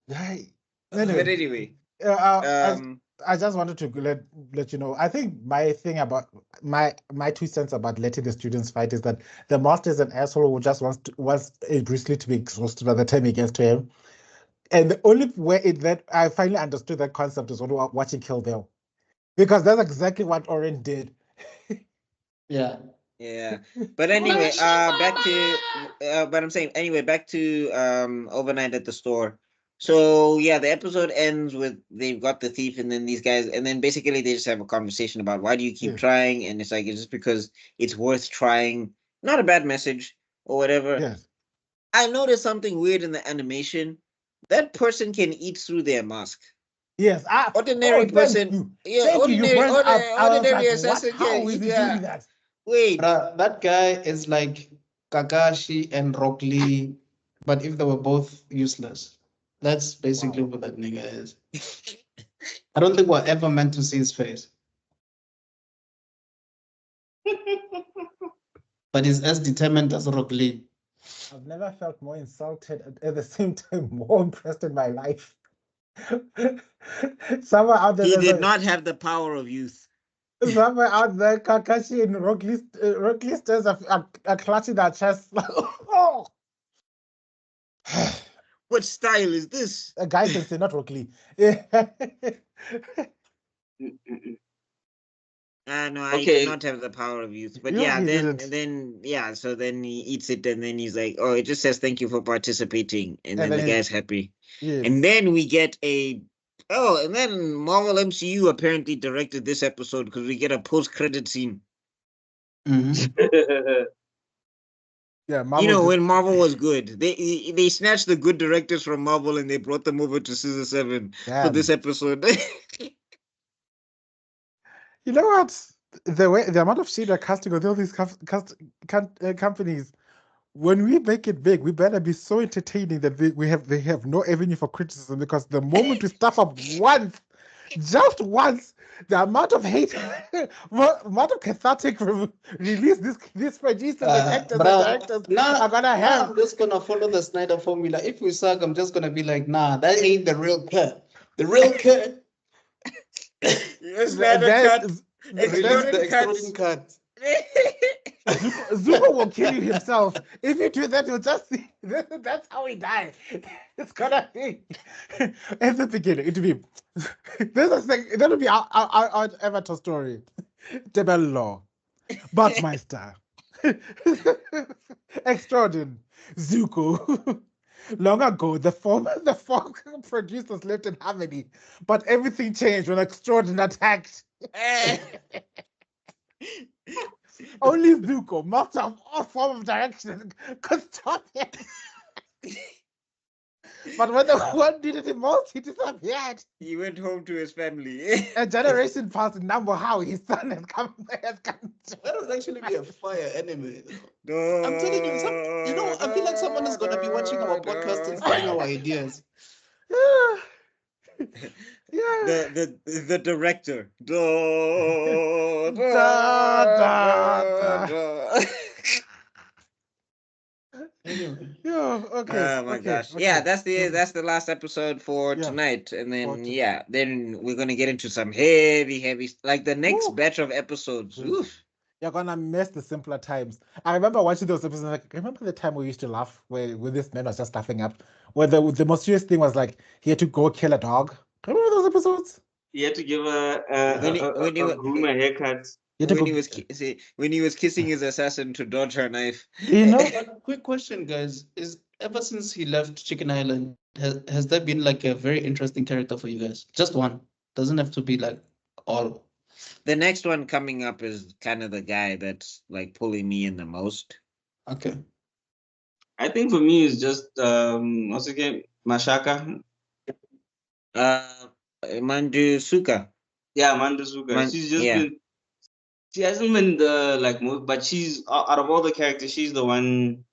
Hey, But anyway, I just wanted to let you know. I think my thing about my 2 cents about letting the students fight is that the master is an asshole who just wants Bruce Lee to be exhausted by the time he gets to him. And the only way that I finally understood that concept is when watching Kill Bill, because that's exactly what Oren did. Yeah. yeah. But anyway, back to but I'm saying anyway, back to overnight at the store. So yeah, the episode ends with they've got the thief and then these guys, and then basically they just have a conversation about why do you keep trying, and it's like it's just because it's worth trying. Not a bad message or whatever. Yes. I noticed something weird in the animation. That person can eat through their mask. Yes. Ordinary Thank person. you. Yeah, Thank you. You brought up. I was ordinary like, assassin. what? How is he doing that? Wait. That guy is like Kakashi and Rock Lee, but if they were both useless. That's basically what that nigga is. I don't think we're ever meant to see his face. But he's as determined as Rock Lee. I've never felt more insulted and at the same time more impressed in my life. Somewhere out there, He did not have the power of youth. Somewhere out there, Kakashi and Rock Lee stairs are clutching their chests. Oh. What style is this? A guy can say not Rock Lee. No, Okay. he did not have the power of youth. But Yeah, yeah, he then didn't. so then he eats it and then he's like, oh, it just says thank you for participating. And then the then guy's happy. Yes. And then we get and then Marvel MCU apparently directed this episode because we get a post-credit scene. Yeah, Marvel you know, when Marvel was good, they snatched the good directors from Marvel and they brought them over to Scissor Seven for this episode. You know what? The amount of shit they're casting on all these companies. When we make it big, we better be so entertaining that they have no avenue for criticism, because the moment we stuff up once, just once, the amount of hate, amount of cathartic release these producers and actors and directors are gonna have. I'm just gonna follow the Snyder formula. If we suck, I'm just gonna be like, nah, that ain't the real cut. The real cut. The exploding cut. Zuko will kill you himself. If you do that, you'll just see. That's how he dies. It's gonna be at the beginning. It'll be that'll be our Avatar story. Tebel Law, Buckmeister, Extraordin, Zuko. Long ago, the four producers lived in harmony, but everything changed when Extraordin attacked. Only Zuko, master of all forms of direction, could stop it. But when the one needed him most, he disappeared. He went home to his family. A generation passed in number how his son has come. That would actually be a fire anime. No, I'm telling you, I feel like someone is gonna be watching our podcast and stealing our ideas. Yeah. The director. Anyway. Yeah, okay. Oh my gosh. Okay. Yeah, that's the last episode for tonight. And then then we're gonna get into some heavy like the next batch of episodes. Oof. You're gonna miss the simpler times. I remember watching those episodes. Like, remember the time we used to laugh where this man was just laughing up, where the most serious thing was like he had to go kill a dog. Remember those episodes? He had to give a groom a haircut. When he was kissing his assassin to dodge her knife. You know, quick question, guys: is ever since he left Chicken Island, has there been like a very interesting character for you guys? Just one. Doesn't have to be like all. The next one coming up is kind of the guy that's like pulling me in the most. Okay. I think for me it's just what's the game? Mashaka. Mandusuka. Yeah, Mandusuka. She's just been. She hasn't been the like most, but she's out of all the characters, she's the one.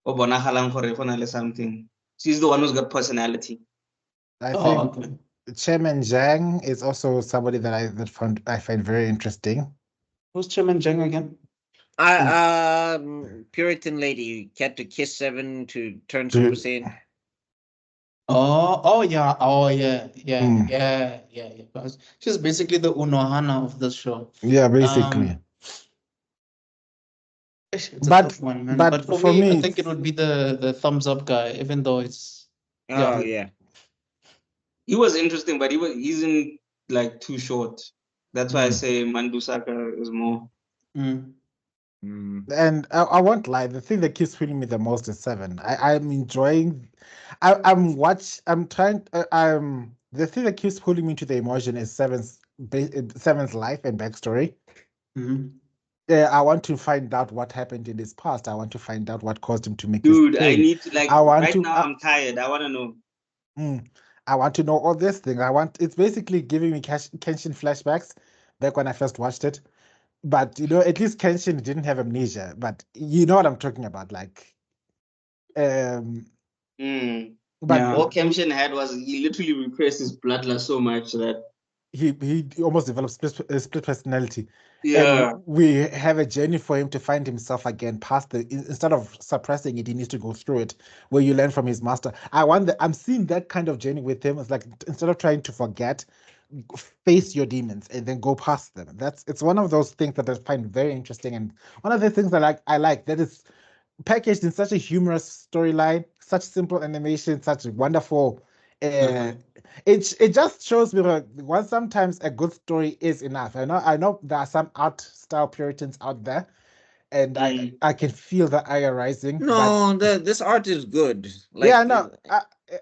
Something. She's the one who's got personality. I think Chairman Zhang is also somebody that I find very interesting. Who's Chairman Zhang again? Puritan lady who had to kiss Seven to turn Super Saiyan. Oh yeah. She's basically the Unohana of the show. Yeah, basically. It's a tough one, man. But for me, I think it would be the thumbs up guy, even though it's. Yeah. He was interesting, but he's in like too short. That's why I say Mandusaka is more. And I won't lie, the thing that keeps feeling me the most is Seven. I'm enjoying. The thing that keeps pulling me into the emotion is Seven's life and backstory. I want to find out what happened in his past. I want to find out what caused him to make. Dude, I need to I'm tired. I want to know. I want to know all this thing. It's basically giving me Kenshin flashbacks back when I first watched it. But at least Kenshin didn't have amnesia. But you know what I'm talking about, like, but All Kenshin had was he literally repressed his bloodlust so much that he almost developed split personality. yeah. And we have a journey for him to find himself again instead of suppressing it, he needs to go through it where you learn from his master. I'm seeing that kind of journey with him. It's like, instead of trying to forget, face your demons and then go past them. It's one of those things that I find very interesting, and one of the things I like that is packaged in such a humorous storyline, such simple animation, such wonderful. It just shows me that sometimes a good story is enough. I know there are some art style Puritans out there, and I can feel the ire rising. No, this art is good. Like, yeah, no,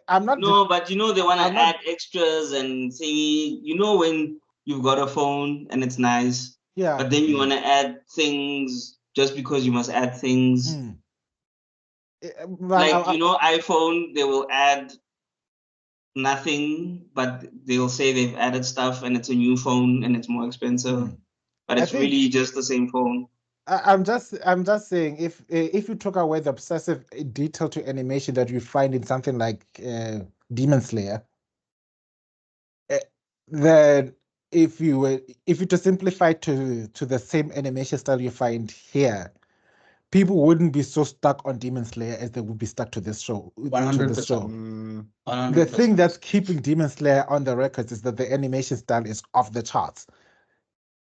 I'm not. No, but they want to add extras and thingy. When you've got a phone and it's nice, Yeah. but then you want to add things just because you must add things. Like, iPhone, they will add nothing, but they'll say they've added stuff and it's a new phone and it's more expensive, but it's really just the same phone. I'm just saying, if you took away the obsessive detail to animation that you find in something like Demon Slayer, then if you to simplify to the same animation style you find here, people wouldn't be so stuck on Demon Slayer as they would be stuck to this show. 100%. The thing that's keeping Demon Slayer on the records is that the animation style is off the charts.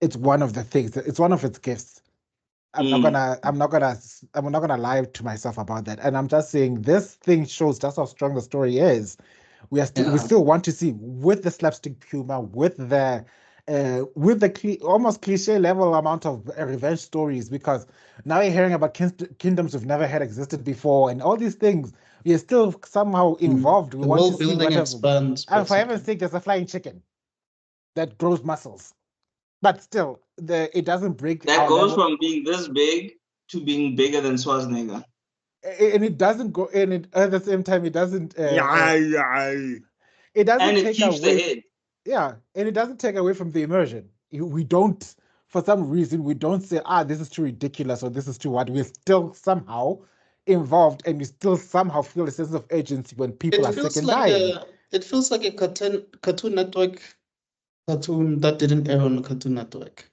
It's one of the things. It's one of its gifts. I'm not gonna lie to myself about that. And I'm just saying, this thing shows just how strong the story is. We still want to see, with the slapstick humor, with the almost cliche level amount of revenge stories, because now you're hearing about kingdoms we've never had existed before, and all these things. We are still somehow involved. We want to see whatever. And for heaven's sake, there's a flying chicken that grows muscles. But still, it doesn't break. That goes from being this big to being bigger than Schwarzenegger. And it doesn't go. And at the same time, it doesn't. It doesn't and it take keeps away. The head. Yeah, and it doesn't take away from the immersion. We don't, for some reason, we don't say, this is too ridiculous or this is too what. We're still somehow involved, and we still somehow feel a sense of urgency when people are sick and dying. It feels like a Cartoon Network cartoon that didn't air on Cartoon Network.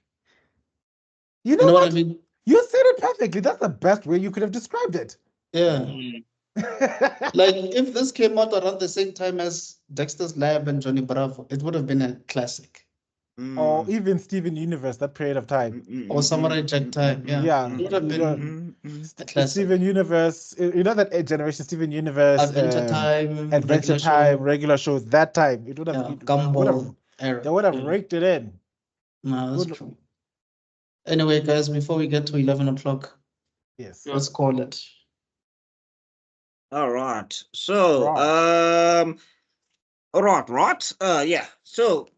You know what I mean? You said it perfectly. That's the best way you could have described it. Yeah. Like, if this came out around the same time as Dexter's Lab and Johnny Bravo, it would have been a classic. Or even Steven Universe, that period of time. Or Samurai Jack time. Yeah. It would have been a classic. Steven Universe, that generation, Steven Universe, Adventure Time, regular shows, that time. It would have Gumball era. They would have raked it in. No, that's true. Anyway, guys, before we get to 11 o'clock, yes, let's call it. All right. So, yeah. So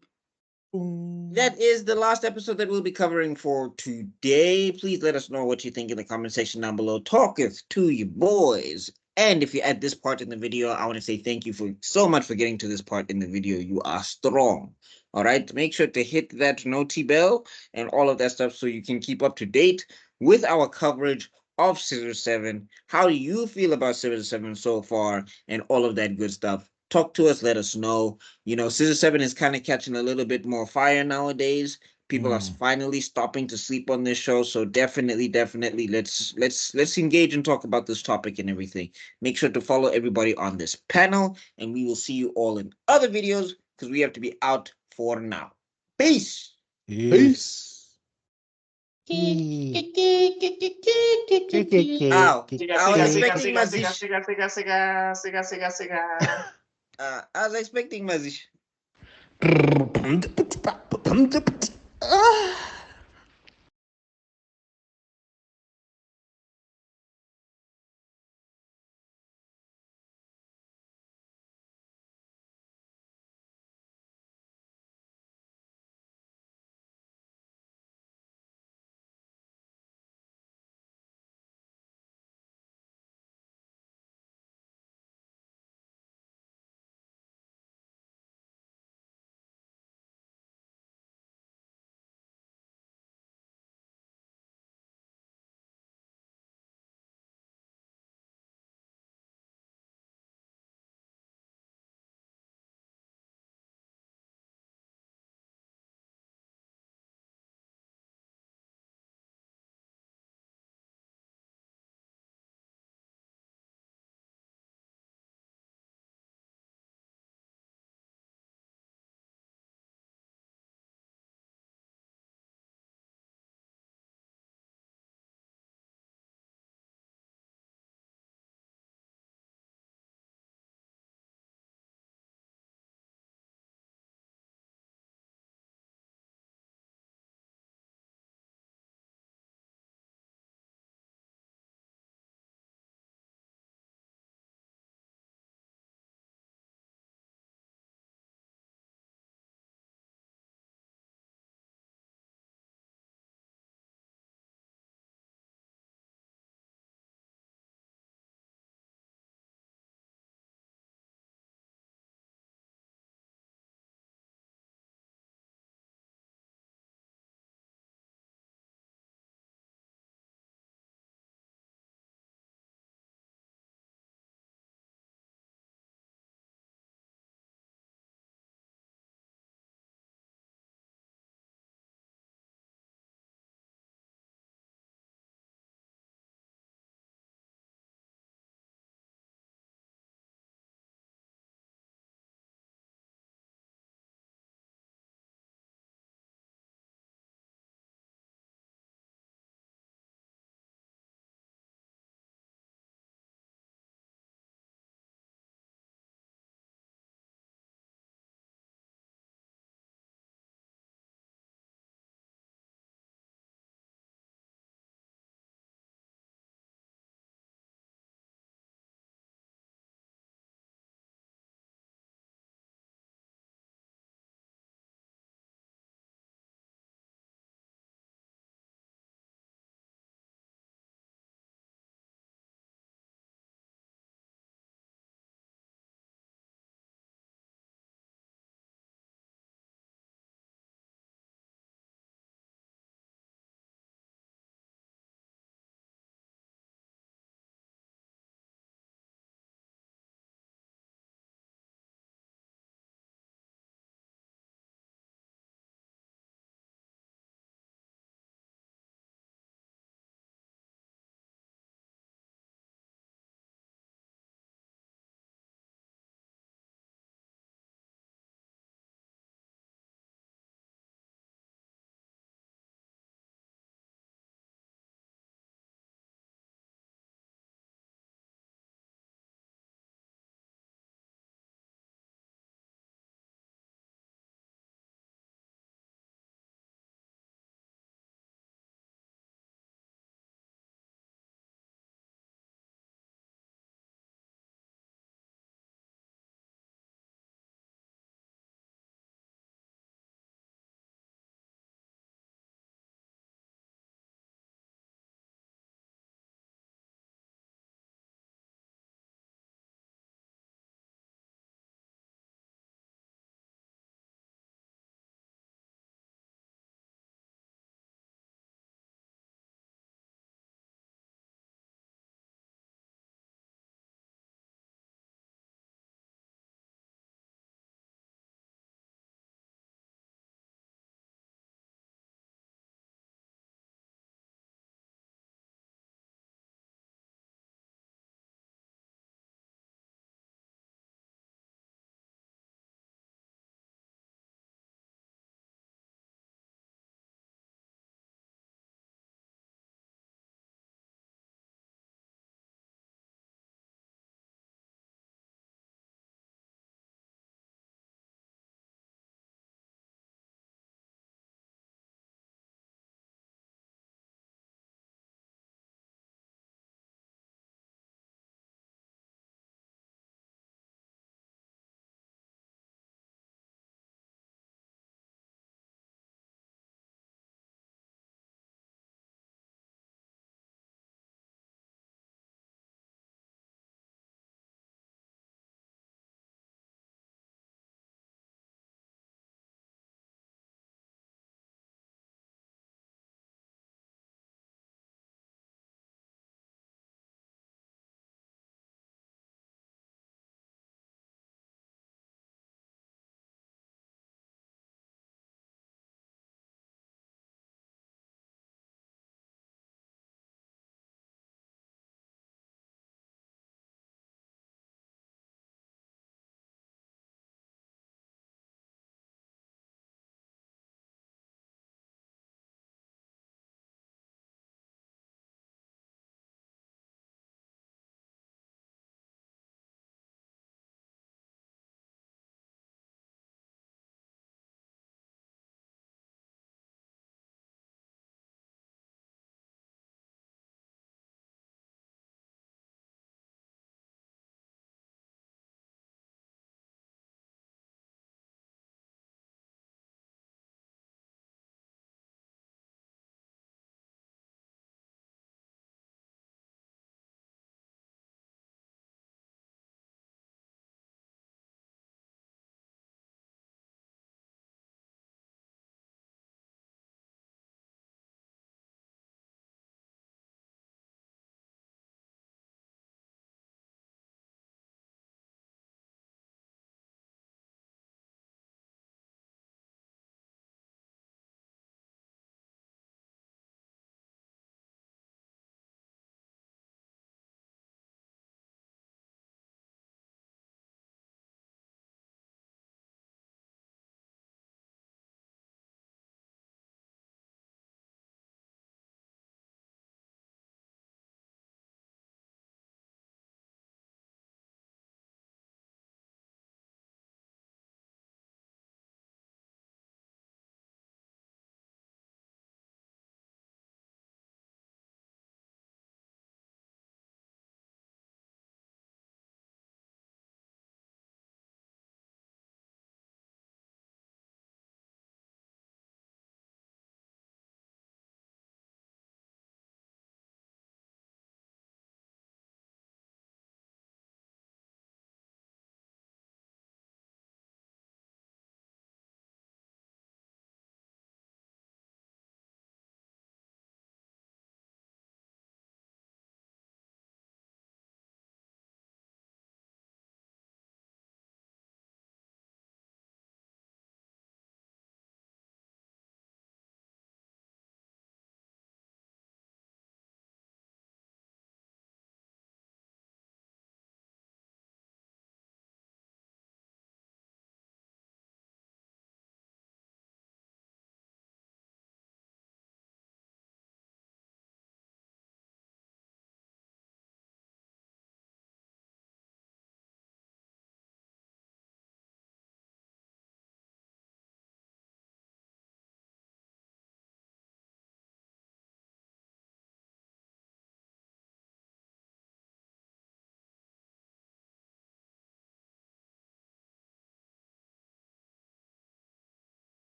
that is the last episode that we'll be covering for today. Please let us know what you think in the comment section down below. Talketh to you boys. And if you're at this part in the video, I want to say thank you so much for getting to this part in the video. You are strong. All right. Make sure to hit that noti bell and all of that stuff so you can keep up to date with our coverage of Scissor Seven. How do you feel about Scissor Seven so far and all of that good stuff? Talk to us, let us know. Scissor Seven is kind of catching a little bit more fire nowadays. People are finally stopping to sleep on this show, so definitely, let's engage and talk about this topic and everything. Make sure to follow everybody on this panel, and we will see you all in other videos because we have to be out for now. Peace. Peace. Ow. I was expecting Mazish. I was expecting Mazish.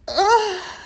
Ah.